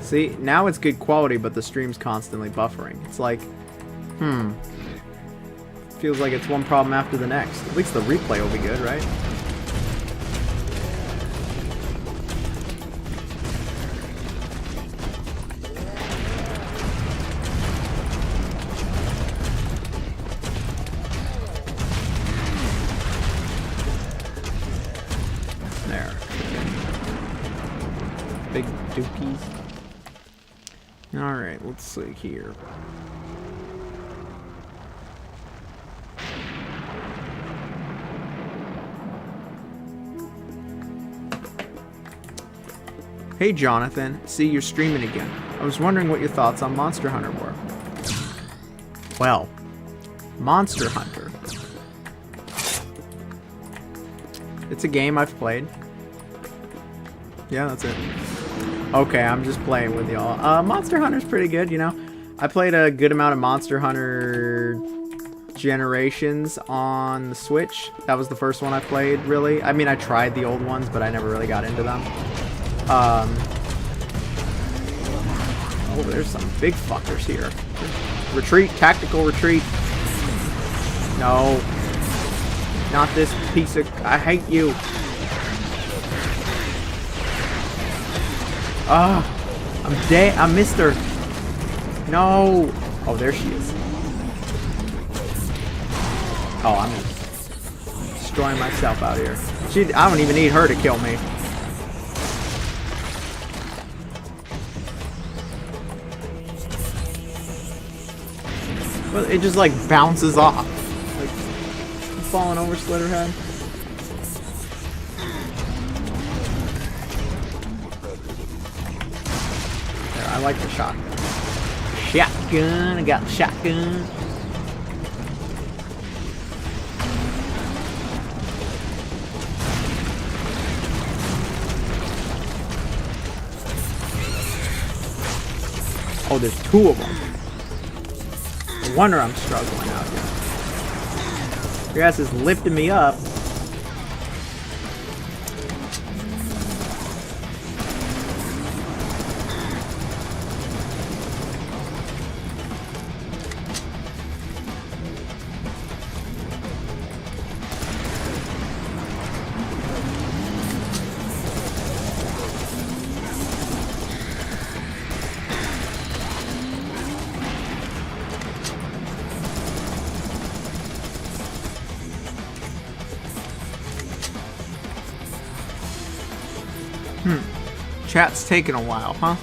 See, now it's good quality, but the stream's constantly buffering. It's like, feels like it's one problem after the next. At least the replay will be good, right? There. Big dookies. Alright, let's see here. Hey Jonathan, see you're streaming again. I was wondering what your thoughts on Monster Hunter were. Well, Monster Hunter. It's a game I've played. Yeah, that's it. Okay, I'm just playing with y'all. Monster Hunter's pretty good, you know. I played a good amount of Monster Hunter Generations on the Switch. That was the first one I played, really. I mean, I tried the old ones, but I never really got into them. Oh, there's some big fuckers here. Retreat, tactical retreat. No. Not this piece of... I hate you. Ah, I'm dead. I missed her. No. Oh, there she is. Oh, I'm destroying myself out here. I don't even need her to kill me. Well, it just like bounces off. Like falling over Slitterhead. I like the shotgun. shotgun. I got the shotgun. Oh, there's two of them. No wonder I'm struggling out here. Your ass is lifting me up. Chat's taking a while, huh?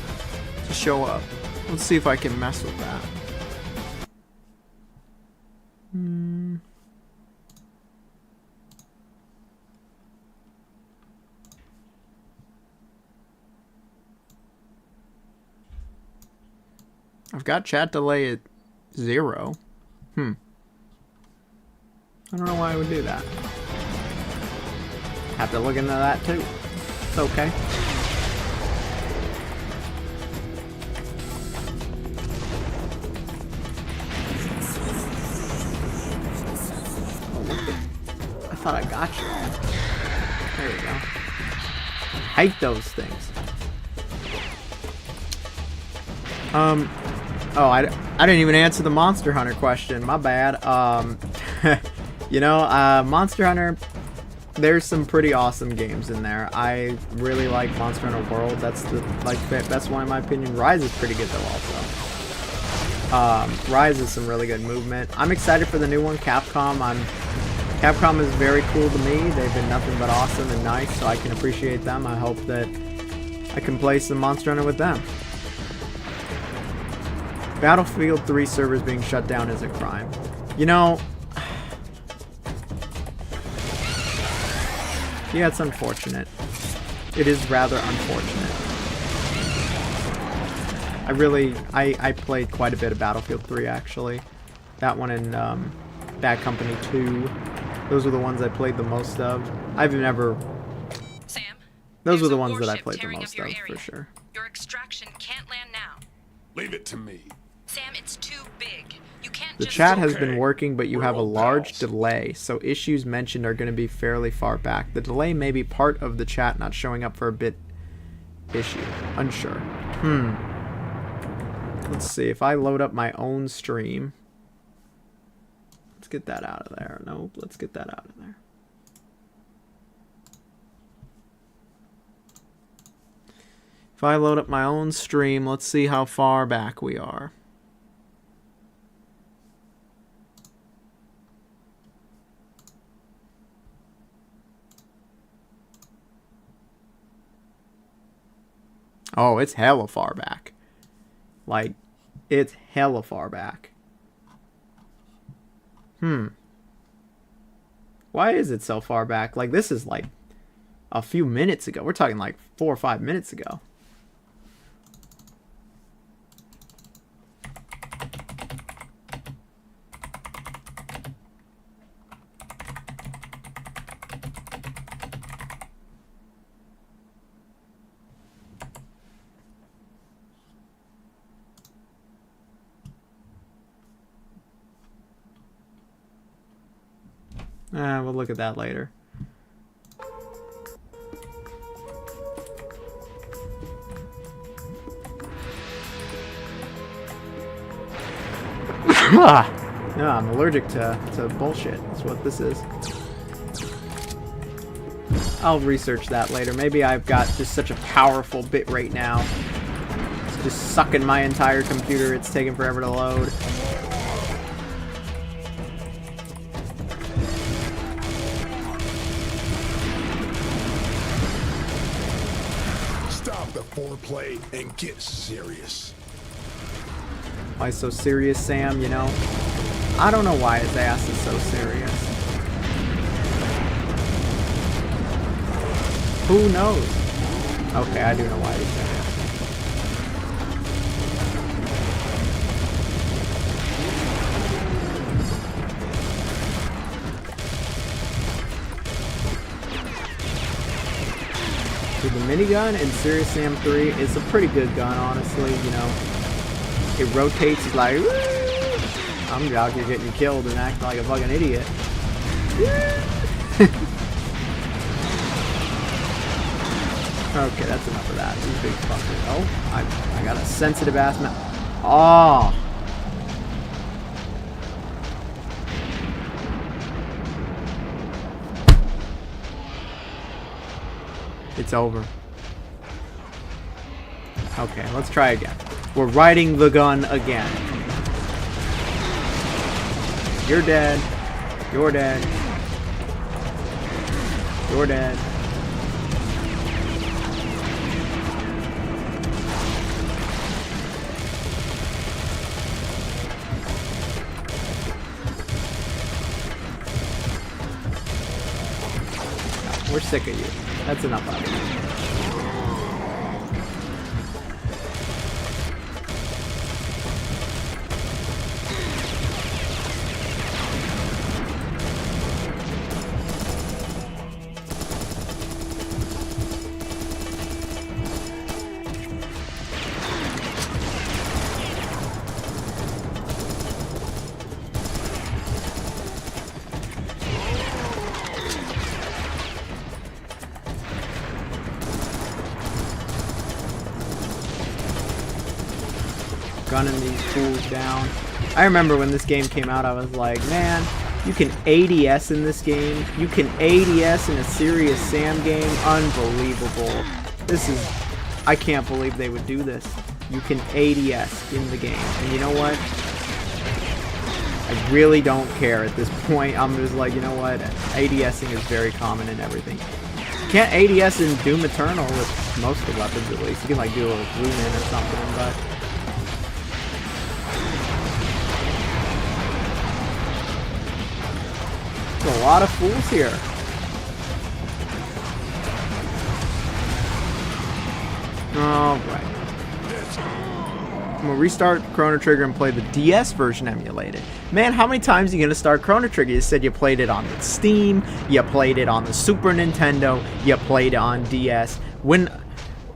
To show up. Let's see if I can mess with that. I've got chat delay at 0. I don't know why I would do that. Have to look into that too. It's okay. I thought I got you. There we go. Hate those things. Oh, I didn't even answer the Monster Hunter question. My bad. You know, Monster Hunter, there's some pretty awesome games in there. I really like Monster Hunter World. That's the best one in my opinion. Rise is pretty good though also. Rise is some really good movement. I'm excited for the new one, Capcom. Capcom is very cool to me. They've been nothing but awesome and nice, so I can appreciate them. I hope that I can play some Monster Hunter with them. Battlefield 3 servers being shut down is a crime. You know, yeah, it's unfortunate. It is rather unfortunate. I played quite a bit of Battlefield 3 actually. That one and Bad Company 2. Those were the ones I played the most of. I've never... Sam, those were the ones that I played the most of, for sure. Your extraction can't land now. Leave it to me. Sam, it's too big. You can't The just... chat has been working, but you have a large delay, so issues mentioned are going to be fairly far back. The delay may be part of the chat not showing up for a bit issue. Unsure. Let's see, if I load up my own stream... Let's get that out of there. Nope, let's get that out of there. If I load up my own stream, let's see how far back we are. Oh, it's hella far back. Like, it's hella far back. Why is it so far back? Like, this is like a few minutes ago. We're talking like 4 or 5 minutes ago. We'll look at that later. Yeah, I'm allergic to bullshit. That's what this is. I'll research that later. Maybe I've got just such a powerful bitrate now. It's just sucking my entire computer. It's taking forever to load. Foreplay and get serious. Why so serious, Sam? You know, I don't know why his ass is so serious. Who knows? Okay, I do know why he's minigun in Serious Sam 3 is a pretty good gun, honestly. You know, it rotates. It's like, woo! I'm out here getting killed and acting like a fucking idiot. Okay, that's enough of that. These big fuckers. Oh, I got a sensitive ass mouth. Oh. It's over. Okay, let's try again. We're riding the gun again. You're dead. You're dead. You're dead. We're sick of you. That's enough of it. Gunning these fools down. I remember when this game came out, I was like, man, you can ADS in this game. You can ADS in a Serious Sam game. Unbelievable. This is... I can't believe they would do this. You can ADS in the game. And you know what? I really don't care at this point. I'm just like, you know what? ADSing is very common in everything. You can't ADS in Doom Eternal with most of the weapons, at least. You can like do a zoom-in or something, but... There's a lot of fools here. Alright. I'm gonna restart Chrono Trigger and play the DS version emulated. Man, how many times are you gonna start Chrono Trigger? You said you played it on the Steam, you played it on the Super Nintendo, you played it on DS. When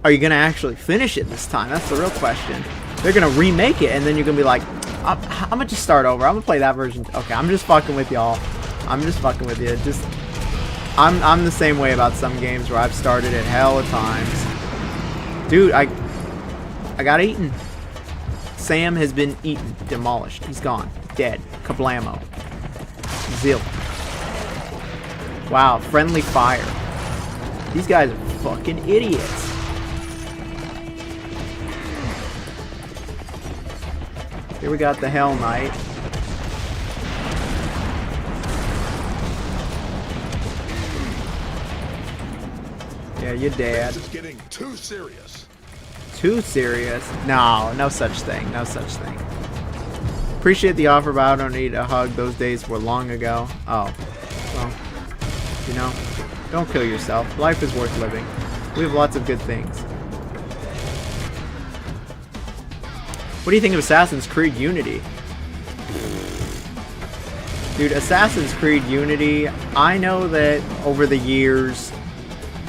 are you gonna actually finish it this time? That's the real question. They're gonna remake it and then you're gonna be like, I'm gonna just start over. I'm gonna play that version. Okay, I'm just fucking with y'all. I'm just fucking with you. Just, I'm the same way about some games where I've started it hell of times. Dude, I got eaten. Sam has been eaten, demolished. He's gone, dead. Kablamo. Zil. Wow, friendly fire. These guys are fucking idiots. Here we got the Hell Knight. Yeah, you're dead. This is getting too serious. Too serious? No, no such thing. No such thing. Appreciate the offer, but I don't need a hug. Those days were long ago. Oh. Well, you know, don't kill yourself. Life is worth living. We have lots of good things. What do you think of Assassin's Creed Unity? Dude, Assassin's Creed Unity, I know that over the years...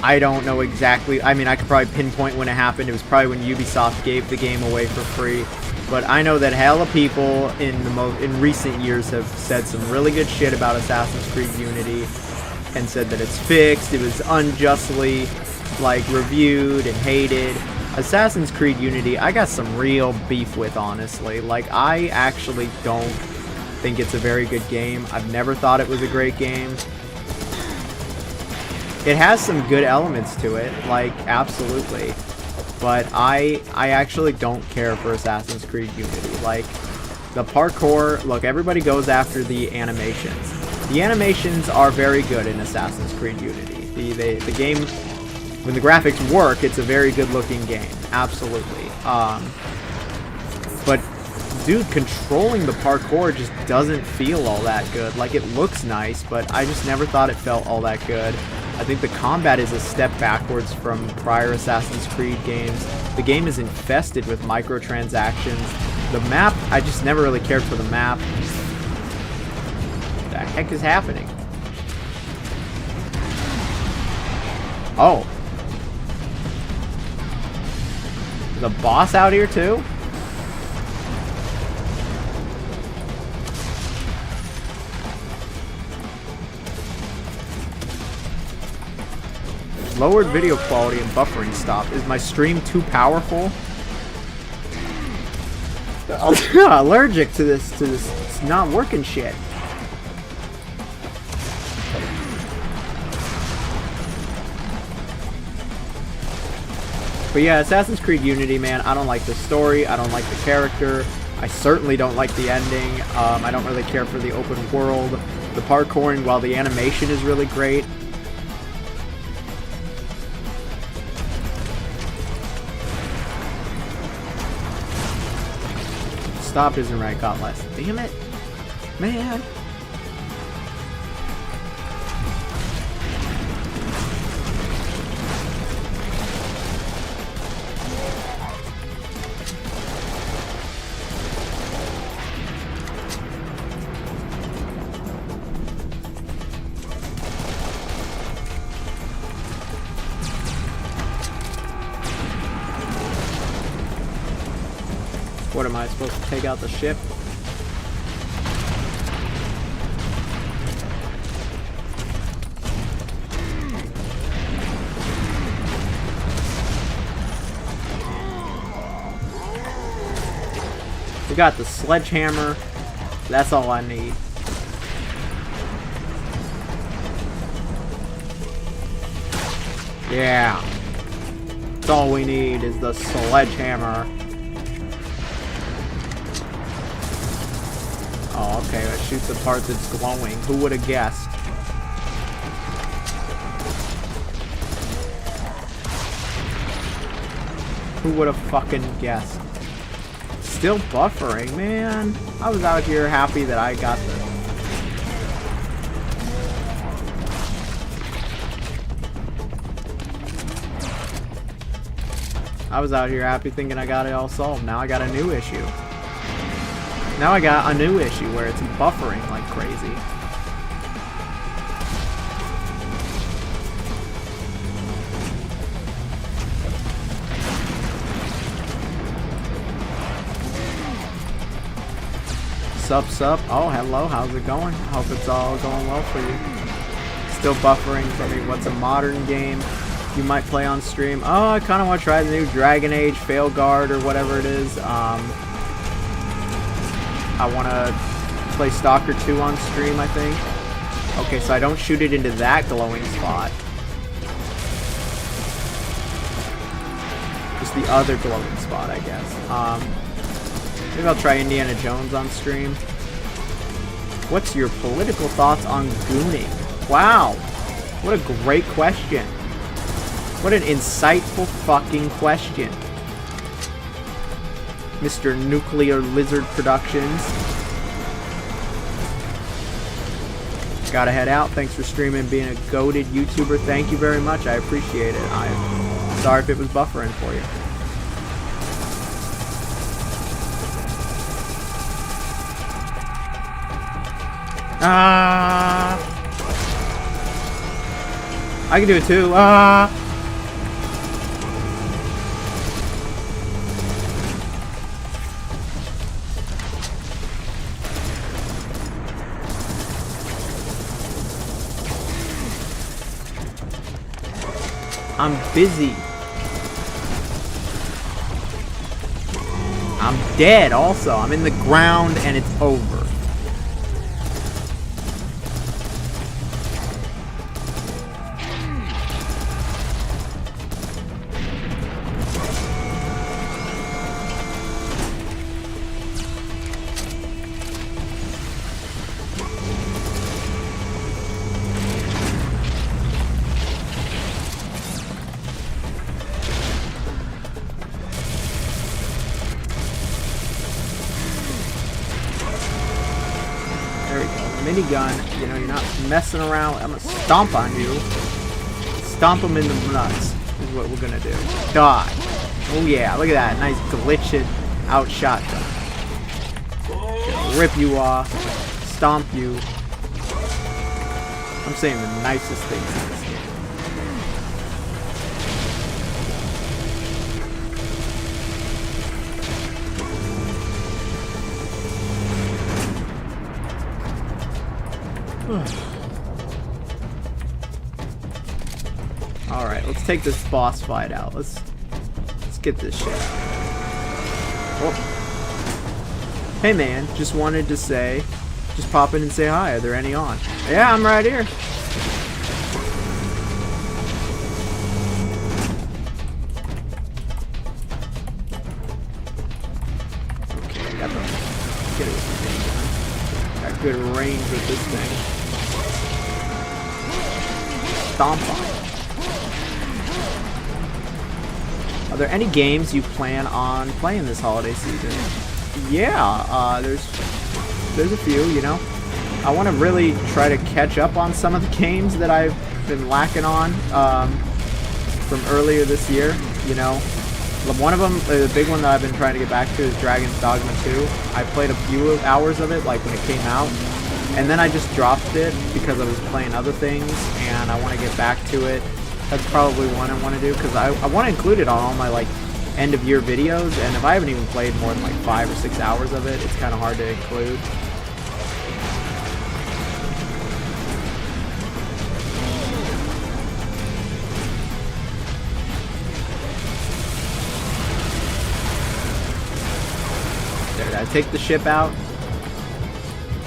I don't know exactly. I mean, I could probably pinpoint when it happened. It was probably when Ubisoft gave the game away for free. But I know that hella people in recent years have said some really good shit about Assassin's Creed Unity and said that it's fixed. It was unjustly like reviewed and hated. Assassin's Creed Unity, I got some real beef with, honestly. Like, I actually don't think it's a very good game. I've never thought it was a great game. It has some good elements to it, like, absolutely. But I actually don't care for Assassin's Creed Unity. Like, the parkour, look, everybody goes after the animations. The animations are very good in Assassin's Creed Unity. The game, when the graphics work, it's a very good looking game, absolutely. But, dude, controlling the parkour just doesn't feel all that good. Like, it looks nice, but I just never thought it felt all that good. I think the combat is a step backwards from prior Assassin's Creed games. The game is infested with microtransactions. The map, I just never really cared for the map. What the heck is happening? There's a boss out here too? Lowered video quality and buffering stop. Is my stream too powerful? I'm allergic to this it's not working shit. But yeah, Assassin's Creed Unity, man, I don't like the story, I don't like the character, I certainly don't like the ending, I don't really care for the open world, the parkouring, while the animation is really great. Stop isn't right, got less. Damn it, man. What am I supposed to take out the ship? We got the sledgehammer. That's all I need. Yeah. That's all we need is the sledgehammer. Oh, okay, it shoots the part that's glowing. Who would have guessed? Who would have fucking guessed? Still buffering, man. I was out here happy that I got this. I was out here happy thinking I got it all solved. Now I got a new issue. Now I got a new issue where it's buffering like crazy. Sup. Oh, hello. How's it going? Hope it's all going well for you. Still buffering for me. What's a modern game you might play on stream? Oh, I kind of want to try the new Dragon Age Failguard or whatever it is. I want to play Stalker 2 on stream, I think. Okay, so I don't shoot it into that glowing spot. Just the other glowing spot, I guess. Maybe I'll try Indiana Jones on stream. What's your political thoughts on gooning? Wow, what a great question. What an insightful fucking question. Mr. Nuclear Lizard Productions. Gotta head out. Thanks for streaming and being a goated YouTuber. Thank you very much. I appreciate it. I'm sorry if it was buffering for you. I can do it too. I'm busy. I'm dead also. I'm in the ground and it's over. Minigun, you know, you're not messing around. I'm gonna stomp on you. Stomp them in the nuts is what we're gonna do. Die. Oh yeah, look at that. Nice glitched out shotgun. Gonna rip you off. Stomp you. I'm saying the nicest things in this game. Alright, let's take this boss fight out. Let's get this shit out. Oh. Hey man, just wanted to say, just pop in and say hi. Are there any on? Yeah, I'm right here. Okay, got good range with this thing. Stomp on it. Are there any games you plan on playing this holiday season? Yeah, there's a few, you know. I want to really try to catch up on some of the games that I've been lacking on from earlier this year, you know. One of them, the big one that I've been trying to get back to is Dragon's Dogma 2. I played a few hours of it, like when it came out, and then I just dropped it because I was playing other things, and I want to get back to it. That's probably one I want to do, because I want to include it on all my, like, end-of-year videos, and if I haven't even played more than, like, 5 or 6 hours of it, it's kind of hard to include. There, did I take the ship out?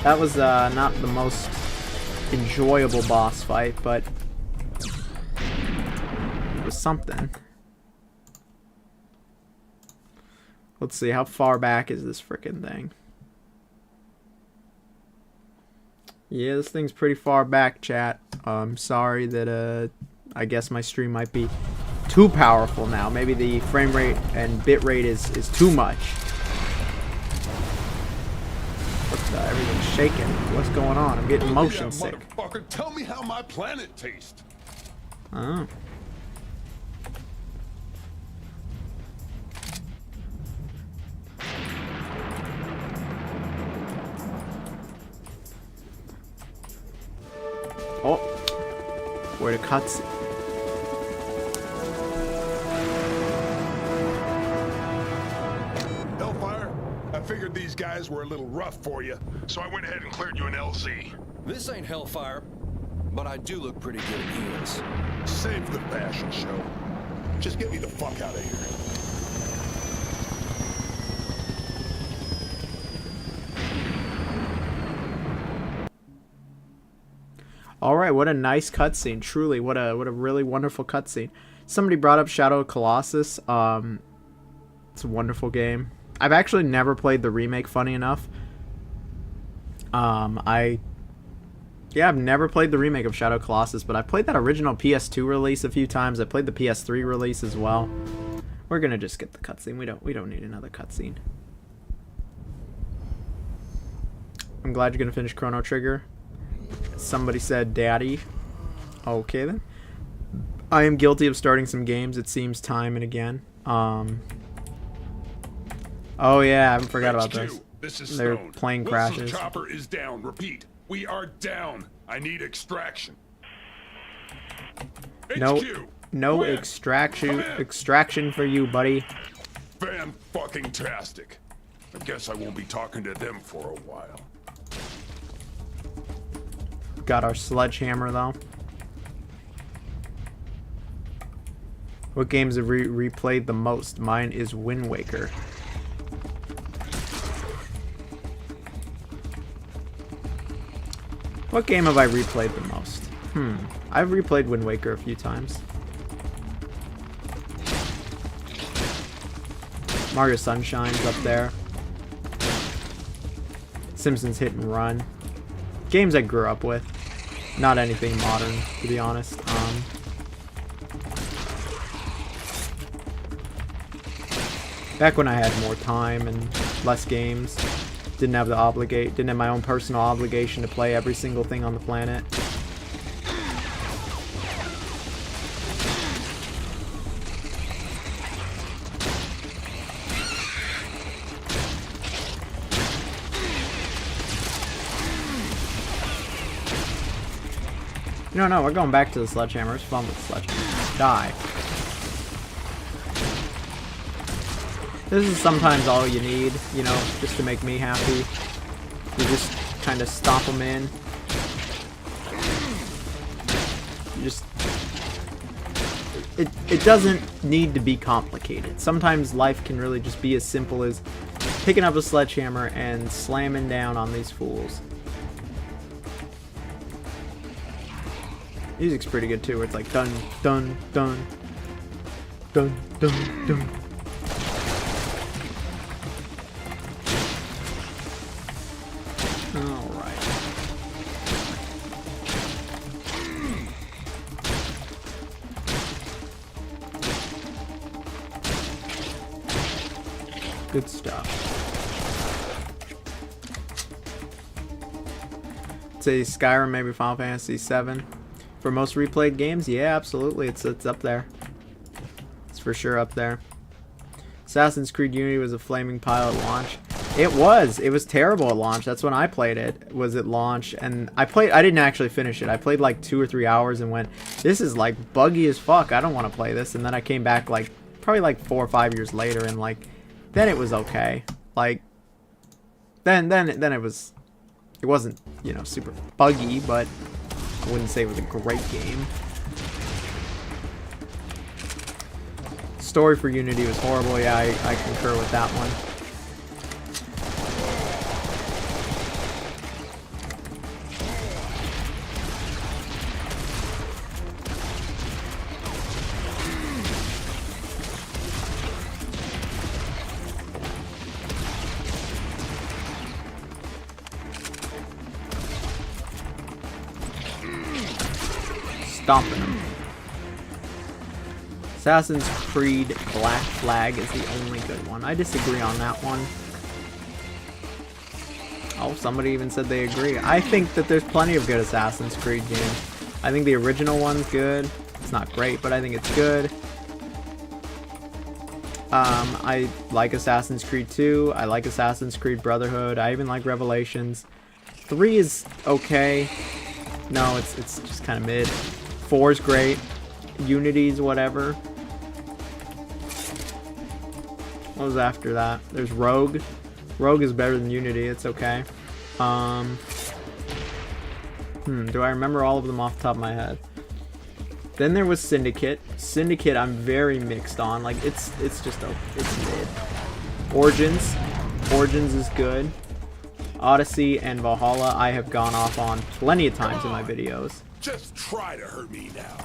That was, not the most enjoyable boss fight, but it was something. Let's see, how far back is this frickin' thing? Yeah, this thing's pretty far back, chat. I'm sorry that, I guess my stream might be too powerful now. Maybe the frame rate and bit rate is too much. What's everything's shaking? What's going on? I'm getting motion sick. Motherfucker, tell me how my planet tastes. Oh. Oh, where the cuts? Hellfire, I figured these guys were a little rough for you, so I went ahead and cleared you an LZ. This ain't Hellfire, but I do look pretty good at heels. Save the fashion show. Just get me the fuck out of here. All right, what a nice cutscene. Truly, what a really wonderful cutscene. Somebody brought up Shadow of Colossus. It's a wonderful game. I've actually never played the remake, funny enough. I've never played the remake of Shadow of Colossus, but I played that original PS2 release a few times. I played the PS3 release as well. We're gonna just get the cutscene. We don't need another cutscene. I'm glad you're gonna finish Chrono Trigger. Somebody said daddy. Okay then. I am guilty of starting some games, it seems, time and again. Oh yeah, I forgot about this. This is Their Stone. plane Wilson's crashes. chopper is down. Repeat. We are down. I need extraction. No extraction for you, buddy. Fan-fucking-tastic. I guess I won't be talking to them for a while. Got our sledgehammer though. What games have replayed the most? Mine is Wind Waker. What game have I replayed the most? I've replayed Wind Waker a few times. Mario Sunshine's up there. Simpsons Hit and Run. Games I grew up with. Not anything modern, to be honest. Back when I had more time and less games, didn't have my own personal obligation to play every single thing on the planet. No, we're going back to the sledgehammer. It's fun with the sledgehammer. Die. This is sometimes all you need, you know, just to make me happy. You just kind of stomp them in. just it doesn't need to be complicated. Sometimes life can really just be as simple as picking up a sledgehammer and slamming down on these fools. Music's pretty good too, where it's like dun dun dun dun dun dun. Alright. Good stuff. I'd say Skyrim, maybe Final Fantasy VII. For most replayed games, yeah, absolutely. It's up there. It's for sure up there. Assassin's Creed Unity was a flaming pile at launch. It was. It was terrible at launch. That's when I played it. Was at launch, and I didn't actually finish it. I played like 2 or 3 hours and went, "This is like buggy as fuck. I don't want to play this." And then I came back like probably like 4 or 5 years later, and like then it was okay. Like then it was. It wasn't, you know, super buggy, but I wouldn't say it was a great game. Story for Unity was horrible. Yeah, I concur with that one. Stomping them. Assassin's Creed Black Flag is the only good one. I disagree on that one. Oh, somebody even said they agree. I think that there's plenty of good Assassin's Creed games. I think the original one's good. It's not great, but I think it's good. I like Assassin's Creed 2. I like Assassin's Creed Brotherhood. I even like Revelations. 3 is okay. No, it's just kind of mid. 4 is great. Unity's whatever. What was after that? There's Rogue. Rogue is better than Unity. It's okay. Do I remember all of them off the top of my head? Then there was Syndicate. Syndicate I'm very mixed on. Like it's mid. Origins. Origins is good. Odyssey and Valhalla I have gone off on plenty of times in my videos. Just try to hurt me now.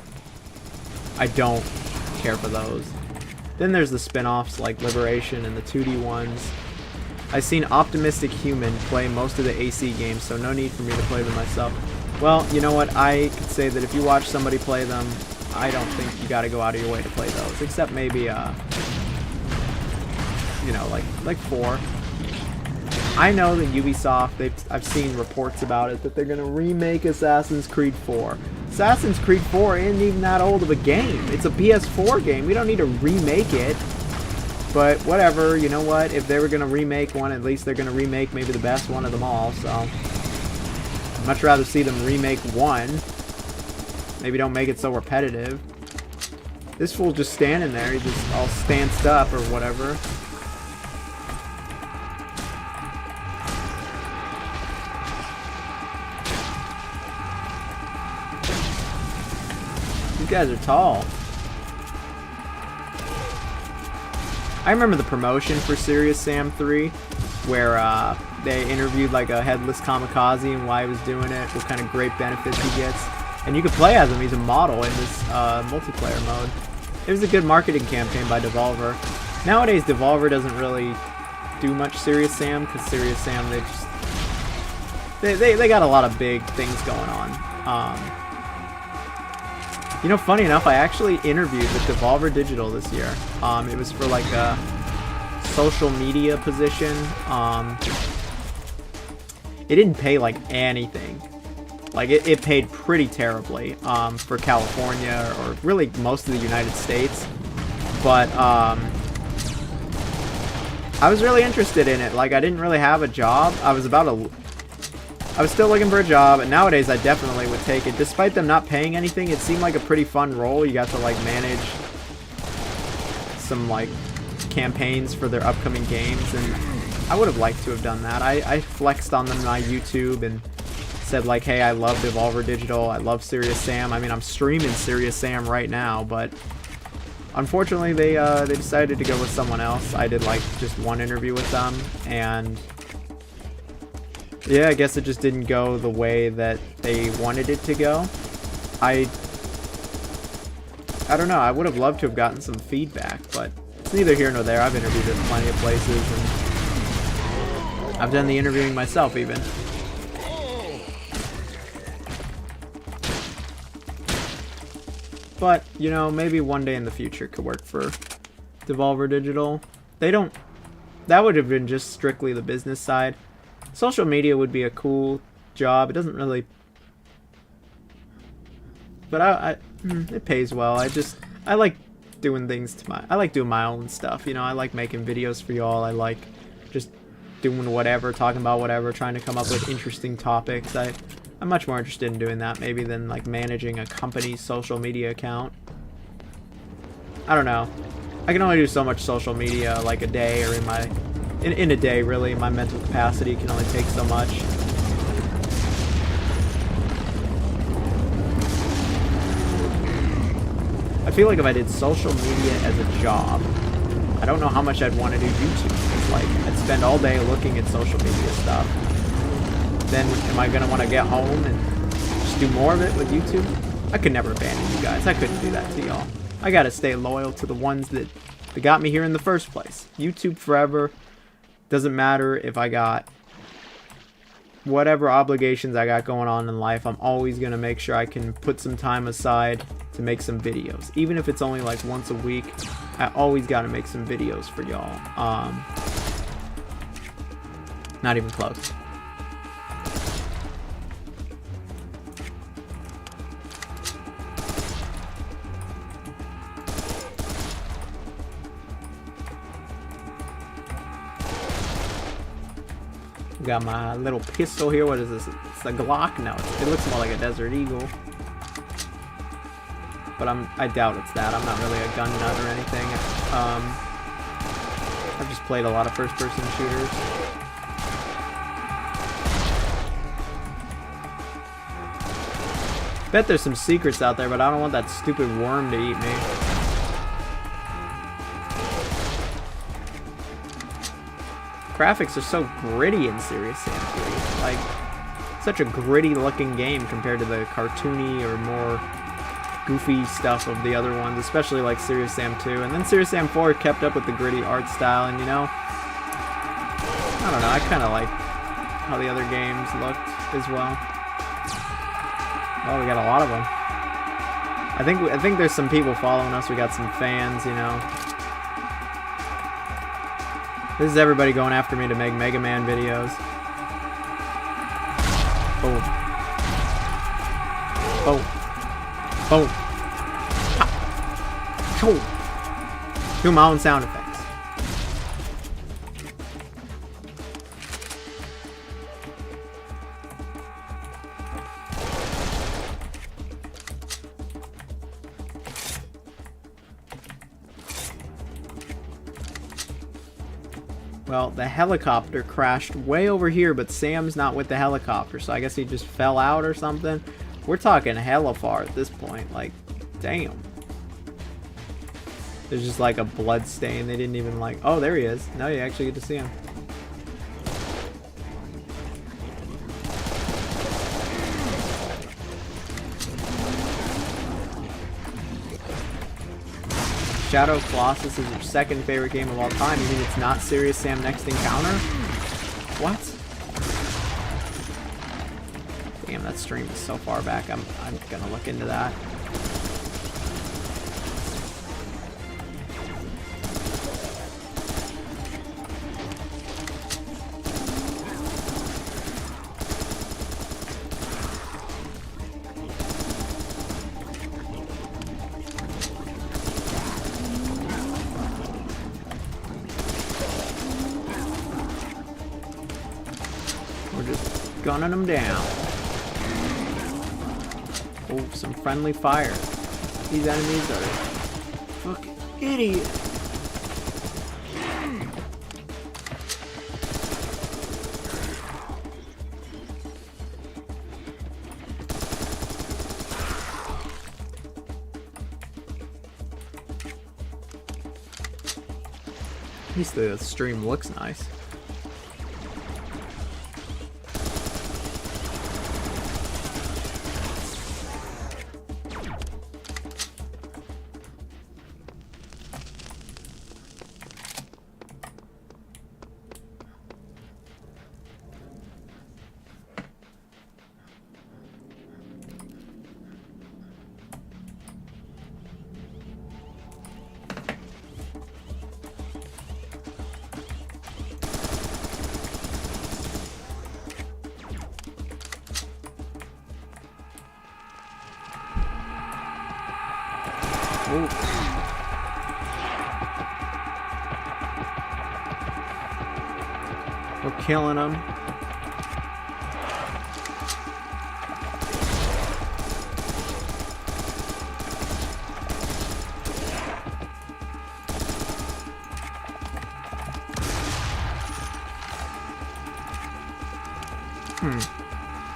I don't care for those. Then there's the spin-offs like Liberation and the 2D ones. I've seen Optimistic Human play most of the AC games, so no need for me to play them myself. Well, you know what? I could say that if you watch somebody play them, I don't think you gotta go out of your way to play those. Except maybe, you know, like 4. I know that Ubisoft, I've seen reports about it, that they're going to remake Assassin's Creed 4. Assassin's Creed 4 isn't even that old of a game. It's a PS4 game. We don't need to remake it. But whatever, you know what? If they were going to remake one, at least they're going to remake maybe the best one of them all. So I'd much rather see them remake one. Maybe don't make it so repetitive. This fool just standing there. He just all stanced up or whatever. You guys are tall. I remember the promotion for Serious Sam 3 where they interviewed like a headless kamikaze and why he was doing it, what kind of great benefits he gets. And you could play as him. He's a model in this multiplayer mode. It was a good marketing campaign by Devolver. Nowadays, Devolver doesn't really do much Serious Sam because Serious Sam, they got a lot of big things going on. You know, funny enough, I actually interviewed with Devolver Digital this year. It was for like a social media position. It didn't pay like anything. Like it paid pretty terribly for California or really most of the United States. But I was really interested in it. Like I didn't really have a job. I was still looking for a job, and nowadays I definitely would take it. Despite them not paying anything, it seemed like a pretty fun role. You got to like manage some like campaigns for their upcoming games, and I would have liked to have done that. I flexed on them on my YouTube and said like, hey, I love Devolver Digital, I love Serious Sam. I mean, I'm streaming Serious Sam right now, but unfortunately they decided to go with someone else. I did like just one interview with them, and yeah, I guess it just didn't go the way that they wanted it to go. I don't know, I would have loved to have gotten some feedback, but it's neither here nor there. I've interviewed at plenty of places, and I've done the interviewing myself even. But, you know, maybe one day in the future could work for Devolver Digital. They don't... That would have been just strictly the business side. Social media would be a cool job. It doesn't really... But it pays well. I like doing things to I like doing my own stuff, you know. I like making videos for y'all. I like just doing whatever, talking about whatever, trying to come up with interesting topics. I'm much more interested in doing that maybe than like managing a company's social media account. I don't know. I can only do so much social media like a day, or in a day really. My mental capacity can only take so much. I feel like if I did social media as a job, I don't know how much I'd want to do YouTube. It's like I'd spend all day looking at social media stuff. Then am I gonna want to get home and just do more of it with YouTube? I could never abandon you guys. I couldn't do that to y'all. I gotta stay loyal to the ones that got me here in the first place. YouTube forever. Doesn't matter if I got whatever obligations I got going on in life. I'm always gonna make sure I can put some time aside to make some videos. Even if it's only like once a week, I always gotta make some videos for y'all. Not even close. Got my little pistol here. What is this? It's a Glock? No, it looks more like a Desert Eagle. But I doubt it's that. I'm not really a gun nut or anything. I've just played a lot of first-person shooters. Bet there's some secrets out there, but I don't want that stupid worm to eat me. Graphics are so gritty in Serious Sam 3. Like, such a gritty looking game compared to the cartoony or more goofy stuff of the other ones, especially like Serious Sam 2. And then Serious Sam 4 kept up with the gritty art style, and you know, I don't know, I kind of like how the other games looked as well. Oh, we got a lot of them. I think there's some people following us. We got some fans, you know. This is everybody going after me to make Mega Man videos. Boom. Boom. Boom. Ha. Boom. Do my own sound effects. Well, the helicopter crashed way over here, but Sam's not with the helicopter, so I guess he just fell out or something. We're talking hella far at this point, like, damn. There's just like a blood stain. They didn't even like, oh, there he is. Now you actually get to see him. Shadow Colossus is your second favorite game of all time. You mean it's not Serious Sam Next Encounter? What? Damn, that stream is so far back. I'm gonna look into that. Gunning them down. Oh, some friendly fire. These enemies are fucking idiots. At least the stream looks nice. Ooh. We're killing them.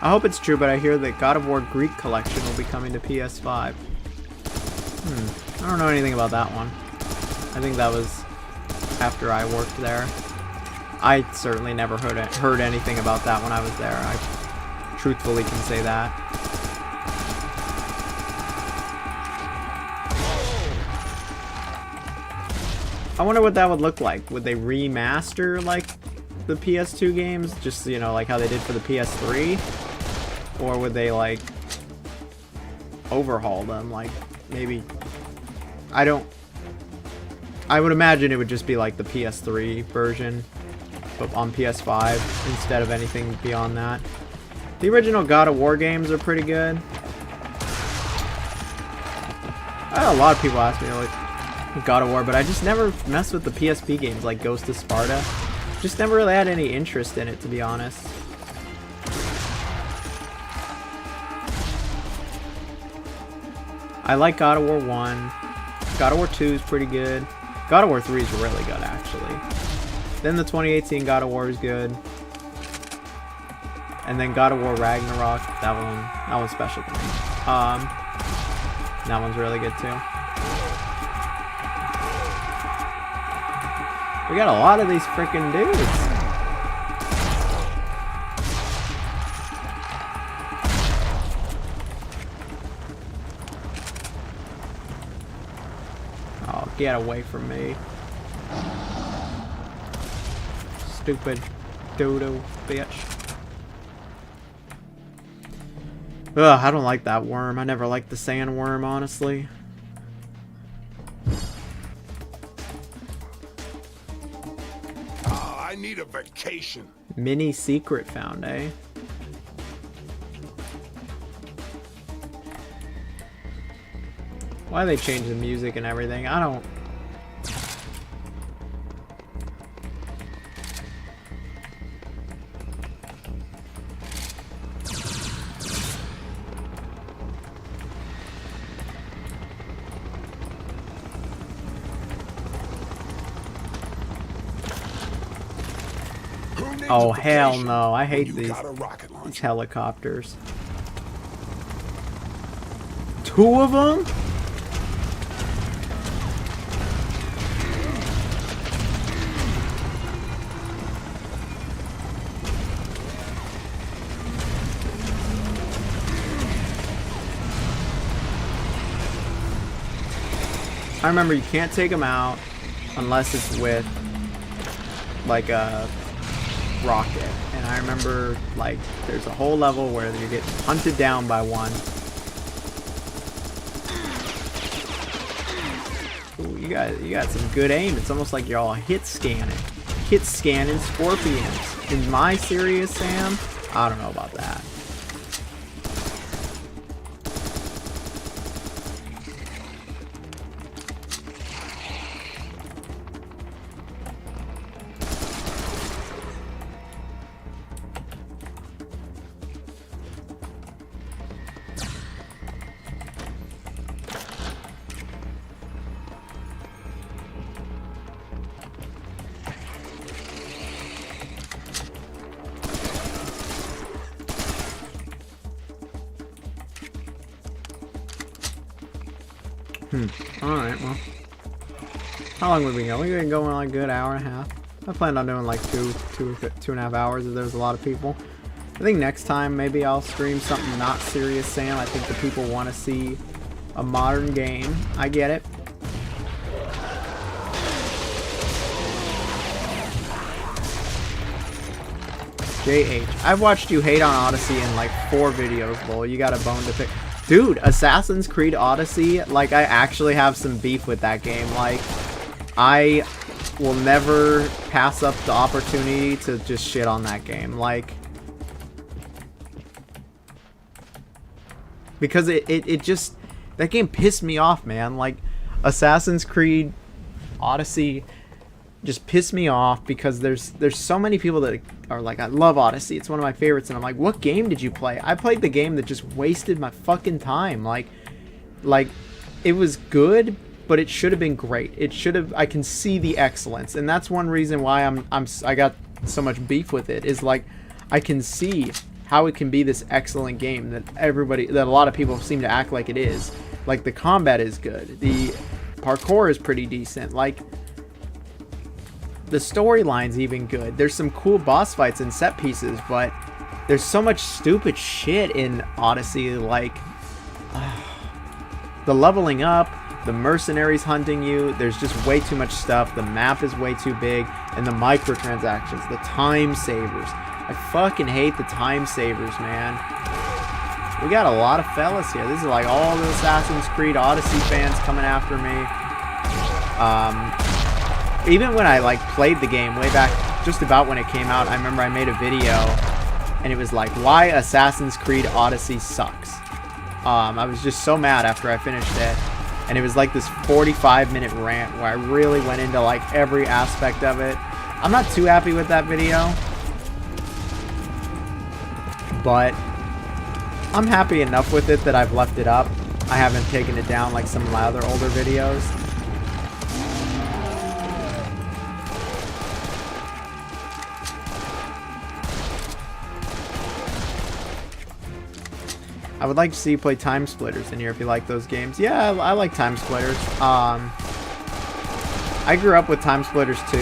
I hope it's true, but I hear that God of War Greek Collection will be coming to PS5. I don't know anything about that one. I think that was after I worked there. I certainly never heard anything about that when I was there. I truthfully can say that. I wonder what that would look like. Would they remaster like the PS2 games? Just, you know, like how they did for the PS3? Or would they like overhaul them? Like maybe... I would imagine it would just be like the PS3 version, but on PS5 instead of anything beyond that. The original God of War games are pretty good. I had a lot of people ask me like God of War, but I just never messed with the PSP games like Ghost of Sparta. Just never really had any interest in it, to be honest. I like God of War 1. God of War 2 is pretty good. God of War 3 is really good, actually. Then the 2018 God of War is good. And then God of War Ragnarok, that one's special to me. That one's really good too. We got a lot of these freaking dudes. Get away from me. Stupid dodo bitch. Ugh, I don't like that worm. I never liked the sandworm, honestly. I need a vacation. Mini secret found, eh? Why they change the music and everything? I don't... Oh, hell no. I hate these helicopters. 2 of them? I remember you can't take them out unless it's with like a rocket. And I remember like there's a whole level where you get hunted down by one. Ooh, you got some good aim. It's almost like you're all hit scanning scorpions. Am I serious, Sam? I don't know about that. Alright, well. How long have we been going? We've been going like a good hour and a half. I planned on doing like two and a half hours if there's a lot of people. I think next time maybe I'll stream something not serious, Sam. I think the people want to see a modern game. I get it. JH. I've watched you hate on Odyssey in like 4 videos, lol. You got a bone to pick. Dude, Assassin's Creed Odyssey, like I actually have some beef with that game. Like, I will never pass up the opportunity to just shit on that game. Like, because it just, that game pissed me off, man. Like, Assassin's Creed Odyssey just pissed me off because there's so many people that are like, I love Odyssey, it's one of my favorites, and I'm like, what game did you play? I played the game that just wasted my fucking time. Like it was good, but it should have been great. It should have, I can see the excellence, and that's one reason why I got so much beef with it, is like, I can see how it can be this excellent game that a lot of people seem to act like it is. Like, the combat is good, the parkour is pretty decent, like, the storyline's even good. There's some cool boss fights and set pieces, but there's so much stupid shit in Odyssey, like the leveling up, the mercenaries hunting you, there's just way too much stuff, the map is way too big, and the microtransactions, the time savers. I fucking hate the time savers, man. We got a lot of fellas here. This is like all the Assassin's Creed Odyssey fans coming after me. Even when I like played the game way back, just about when it came out, I remember I made a video and it was like, why Assassin's Creed Odyssey sucks. I was just so mad after I finished it, and it was like this 45-minute rant where I really went into like every aspect of it. I'm not too happy with that video, but I'm happy enough with it that I've left it up. I haven't taken it down like some of my other older videos. I would like to see you play Time Splitters in here if you like those games. Yeah, I like Time Splitters. I grew up with Time Splitters 2.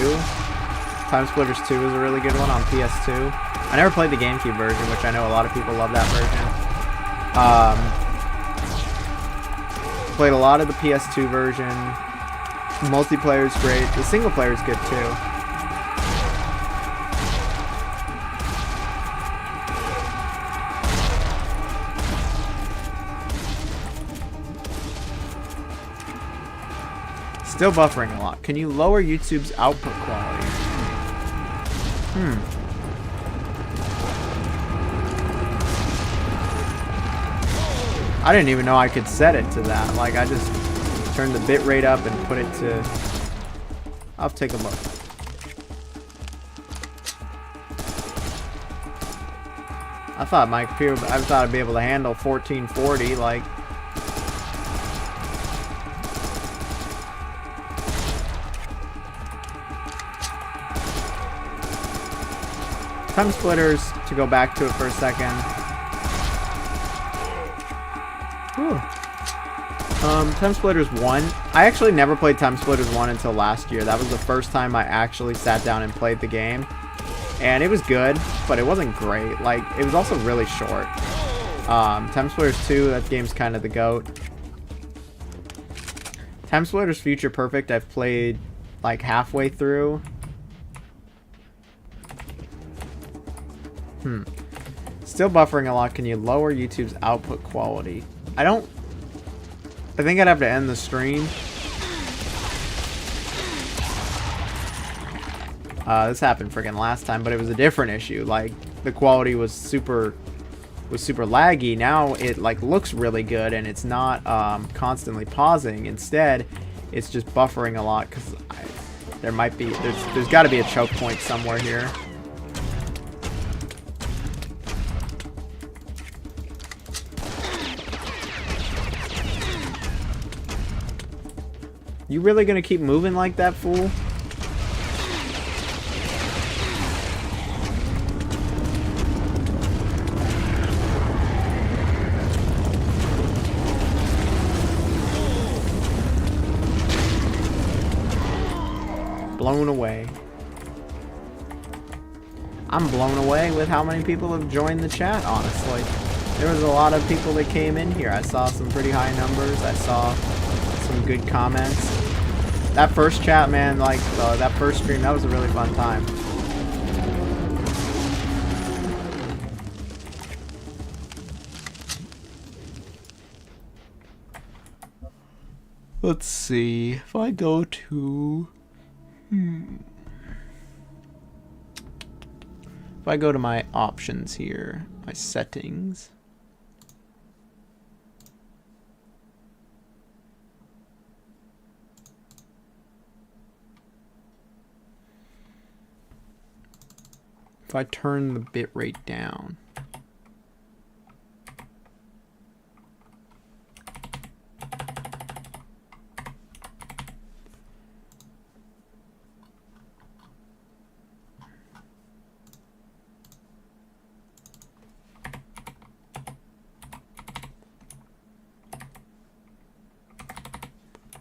Time Splitters 2 was a really good one on PS2. I never played the GameCube version, which I know a lot of people love that version. Played a lot of the PS2 version. Multiplayer is great. The single player is good too. Still buffering a lot. Can you lower YouTube's output quality? I didn't even know I could set it to that. Like, I just turned the bit rate up and put it to... I'll take a look. I thought my computer... I thought I'd be able to handle 1440, like... Time Splitters, to go back to it for a second. Whew. Time Splitters 1. I actually never played Time Splitters 1 until last year. That was the first time I actually sat down and played the game. And it was good, but it wasn't great. Like, it was also really short. Time Splitters 2, that game's kind of the GOAT. Time Splitters Future Perfect, I've played like halfway through. Still buffering a lot. Can you lower YouTube's output quality? I think I'd have to end the stream. This happened freaking last time, but it was a different issue. Like, the quality was super laggy. Now it like looks really good, and it's not constantly pausing. Instead, it's just buffering a lot because there's got to be a choke point somewhere here. You really gonna keep moving like that, fool? blown away. I'm blown away with how many people have joined the chat, honestly. There was a lot of people that came in here. I saw some pretty high numbers. I saw some good comments. That first chat, man, like, that first stream, that was a really fun time. Let's see. If I go to... If I go to my options here, my settings... If I turn the bitrate down...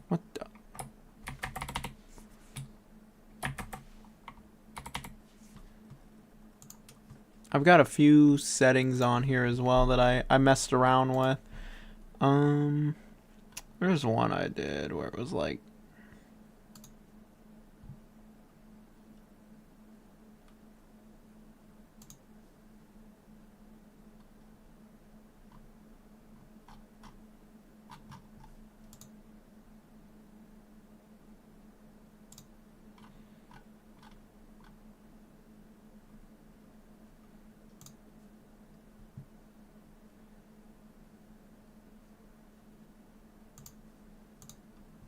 What the... I've got a few settings on here as well that I messed around with. There's one I did where it was like...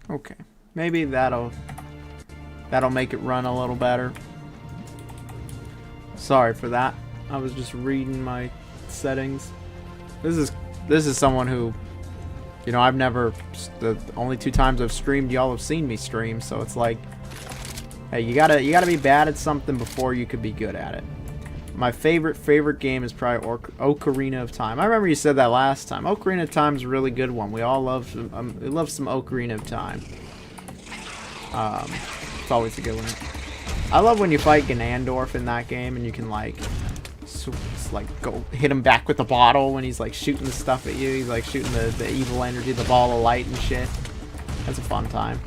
Okay, maybe that'll make it run a little better. Sorry for that. I was just reading my settings. This is someone who, you know, I've never, the only 2 times I've streamed, y'all have seen me stream, so it's like, hey, you gotta be bad at something before you could be good at it. My favorite game is probably Ocarina of Time. I remember you said that last time. Ocarina of Time is a really good one. We all love some Ocarina of Time. It's always a good one. I love when you fight Ganondorf in that game and you can like go hit him back with the bottle when he's like shooting the stuff at you. He's like shooting the evil energy, the ball of light and shit. That's a fun time.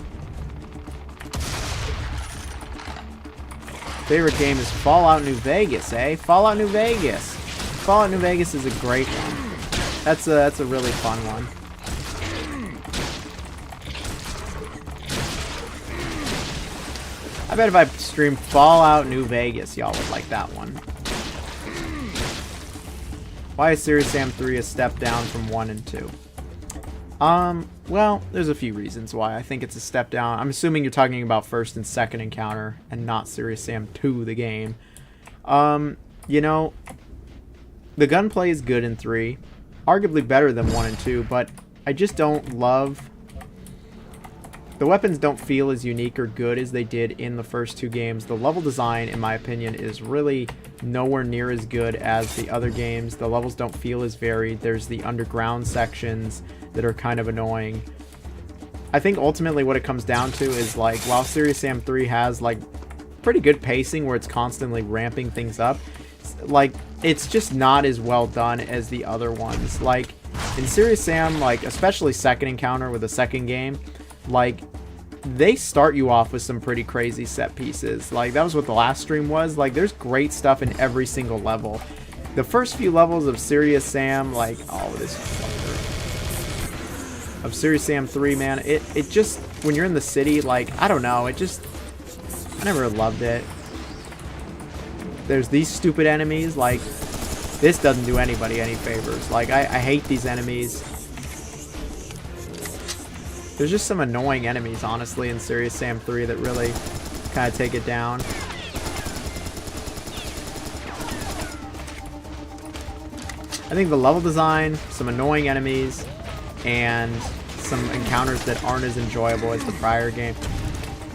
Favorite game is Fallout New Vegas, eh? Fallout New Vegas. Fallout New Vegas is a great one. That's a really fun one. I bet if I streamed Fallout New Vegas, y'all would like that one. Why is Serious Sam 3 a step down from 1 and 2? Well, there's a few reasons why I think it's a step down. I'm assuming you're talking about first and second encounter and not Serious Sam 2, the game. You know, the gunplay is good in 3, arguably better than 1 and 2, but I just don't love... The weapons don't feel as unique or good as they did in the first 2 games. The level design, in my opinion, is really nowhere near as good as the other games. The levels don't feel as varied. There's the underground sections that are kind of annoying. I think ultimately what it comes down to is, like, while Serious Sam 3 has, like, pretty good pacing where it's constantly ramping things up, like, it's just not as well done as the other ones. Like, in Serious Sam, like, especially second encounter with the second game, like, they start you off with some pretty crazy set pieces. Like, that was what the last stream was. Like, there's great stuff in every single level. The first few levels of Serious Sam, like, oh, this of Serious Sam 3, man, it just, when you're in the city, like, I don't know, it just, I never loved it. There's these stupid enemies, like, this doesn't do anybody any favors. Like, I hate these enemies. There's just some annoying enemies, honestly, in Serious Sam 3 that really kind of take it down. I think the level design, some annoying enemies, and some encounters that aren't as enjoyable as the prior game.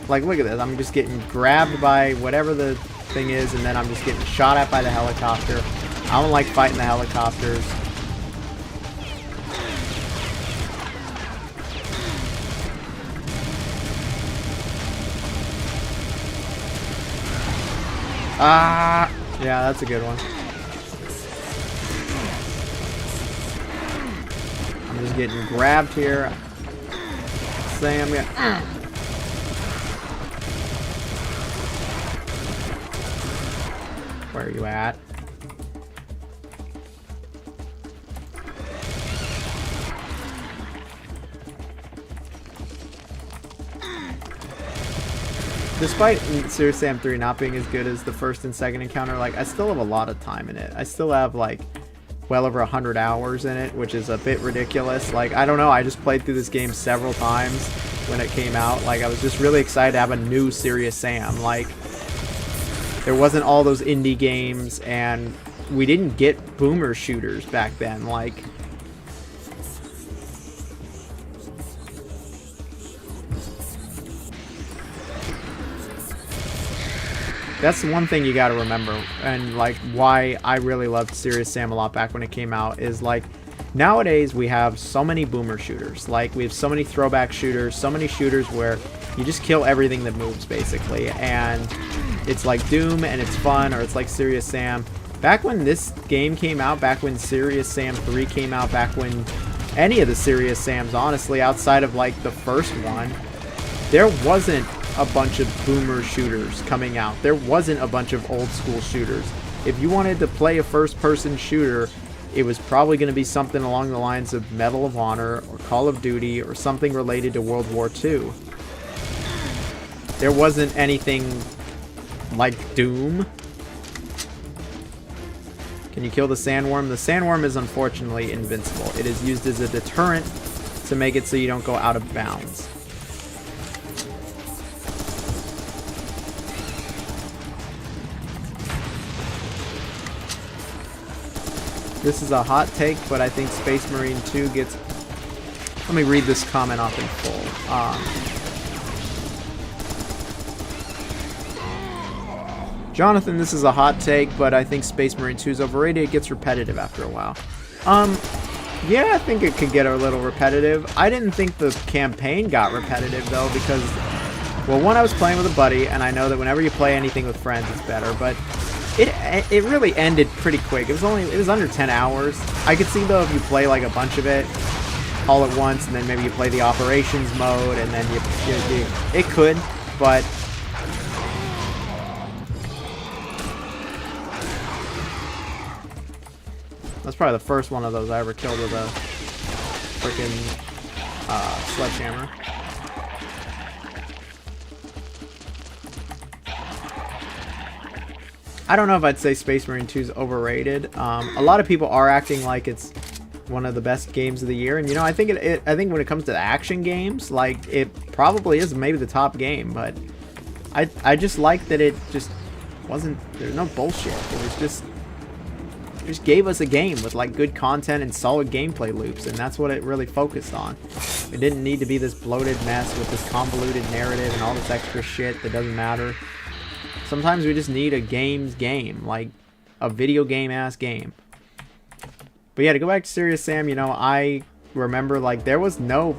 Like, look at this. I'm just getting grabbed by whatever the thing is, and then I'm just getting shot at by the helicopter. I don't like fighting the helicopters. Ah! Yeah, that's a good one. I'm just getting grabbed here. Sam, yeah. Where are you at? Despite Serious Sam 3 not being as good as the first and second encounter, like, I still have a lot of time in it. I still have, like, well over 100 hours in it, which is a bit ridiculous. Like, I don't know, I just played through this game several times when it came out. Like, I was just really excited to have a new Serious Sam. Like, there wasn't all those indie games, and we didn't get boomer shooters back then. Like, that's the one thing you got to remember, and like why I really loved Serious Sam a lot back when it came out is like nowadays we have so many boomer shooters. Like we have so many throwback shooters, so many shooters where you just kill everything that moves basically, and it's like Doom and it's fun, or it's like Serious Sam. Back when this game came out, back when Serious Sam 3 came out, back when any of the Serious Sams, honestly, outside of like the first one, there wasn't a bunch of boomer shooters coming out. There wasn't a bunch of old school shooters. If you wanted to play a first person shooter, it was probably going to be something along the lines of Medal of Honor or Call of Duty or something related to World War II. There wasn't anything like Doom. Can you kill the sandworm? The sandworm is unfortunately invincible. It is used as a deterrent to make it so you don't go out of bounds. This is a hot take, but I think Space Marine 2 gets... Let me read this comment off in full. Jonathan, this is a hot take, but I think Space Marine 2 is overrated. It gets repetitive after a while. Yeah, I think it could get a little repetitive. I didn't think the campaign got repetitive, though, because... Well, one, I was playing with a buddy, and I know that whenever you play anything with friends, it's better, but... It really ended pretty quick. It was under 10 hours. I could see though if you play like a bunch of it all at once, and then maybe you play the operations mode, and then it could, but that's probably the first one of those I ever killed with a freaking sledgehammer. I don't know if I'd say Space Marine 2 is overrated. A lot of people are acting like it's one of the best games of the year, and you know, I think I think when it comes to action games, like it probably is maybe the top game. But I just like that it just wasn't. There's no bullshit. It was just gave us a game with like good content and solid gameplay loops, and that's what it really focused on. It didn't need to be this bloated mess with this convoluted narrative and all this extra shit that doesn't matter. Sometimes we just need a game, like a video game-ass game. But yeah, to go back to Serious Sam, you know, I remember like there was no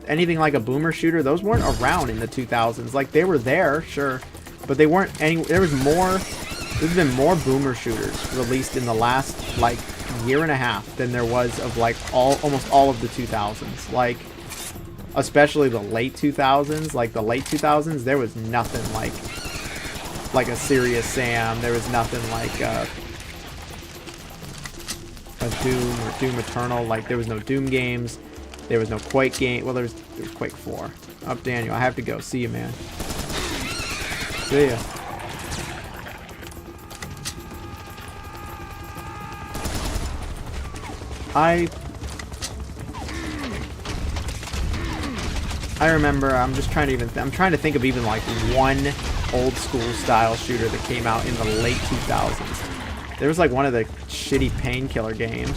anything like a boomer shooter. Those weren't around in the 2000s. Like they were there, sure, but they weren't any. There's been more boomer shooters released in the last like year and a half than there was of like almost all of the 2000s. Like especially the late 2000s. Like the late 2000s, there was nothing like a Serious Sam. There was nothing like a Doom or Doom Eternal. Like there was no Doom games. There was no Quake game. Well, there's Quake 4. Up, Daniel. I have to go. See you, man. See ya. I remember. I'm trying to think of even like one old school style shooter that came out in the late 2000s. There was like one of the shitty Painkiller games.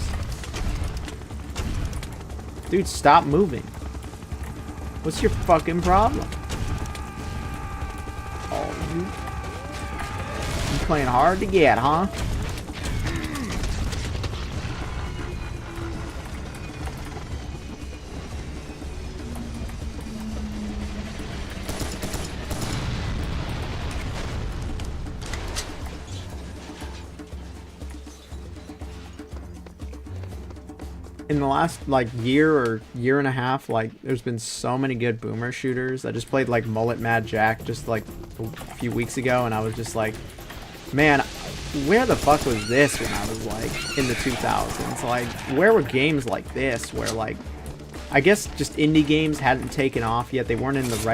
Dude, stop moving. What's your fucking problem? Oh, you playing hard to get, huh? in the last like year or year and a half, like there's been so many good boomer shooters. I just played like Mullet Mad Jack just like a few weeks ago, and I was just like, man, where the fuck was this when I was like in the 2000s? Like, where were games like this where like, I guess just indie games hadn't taken off yet. They weren't in the right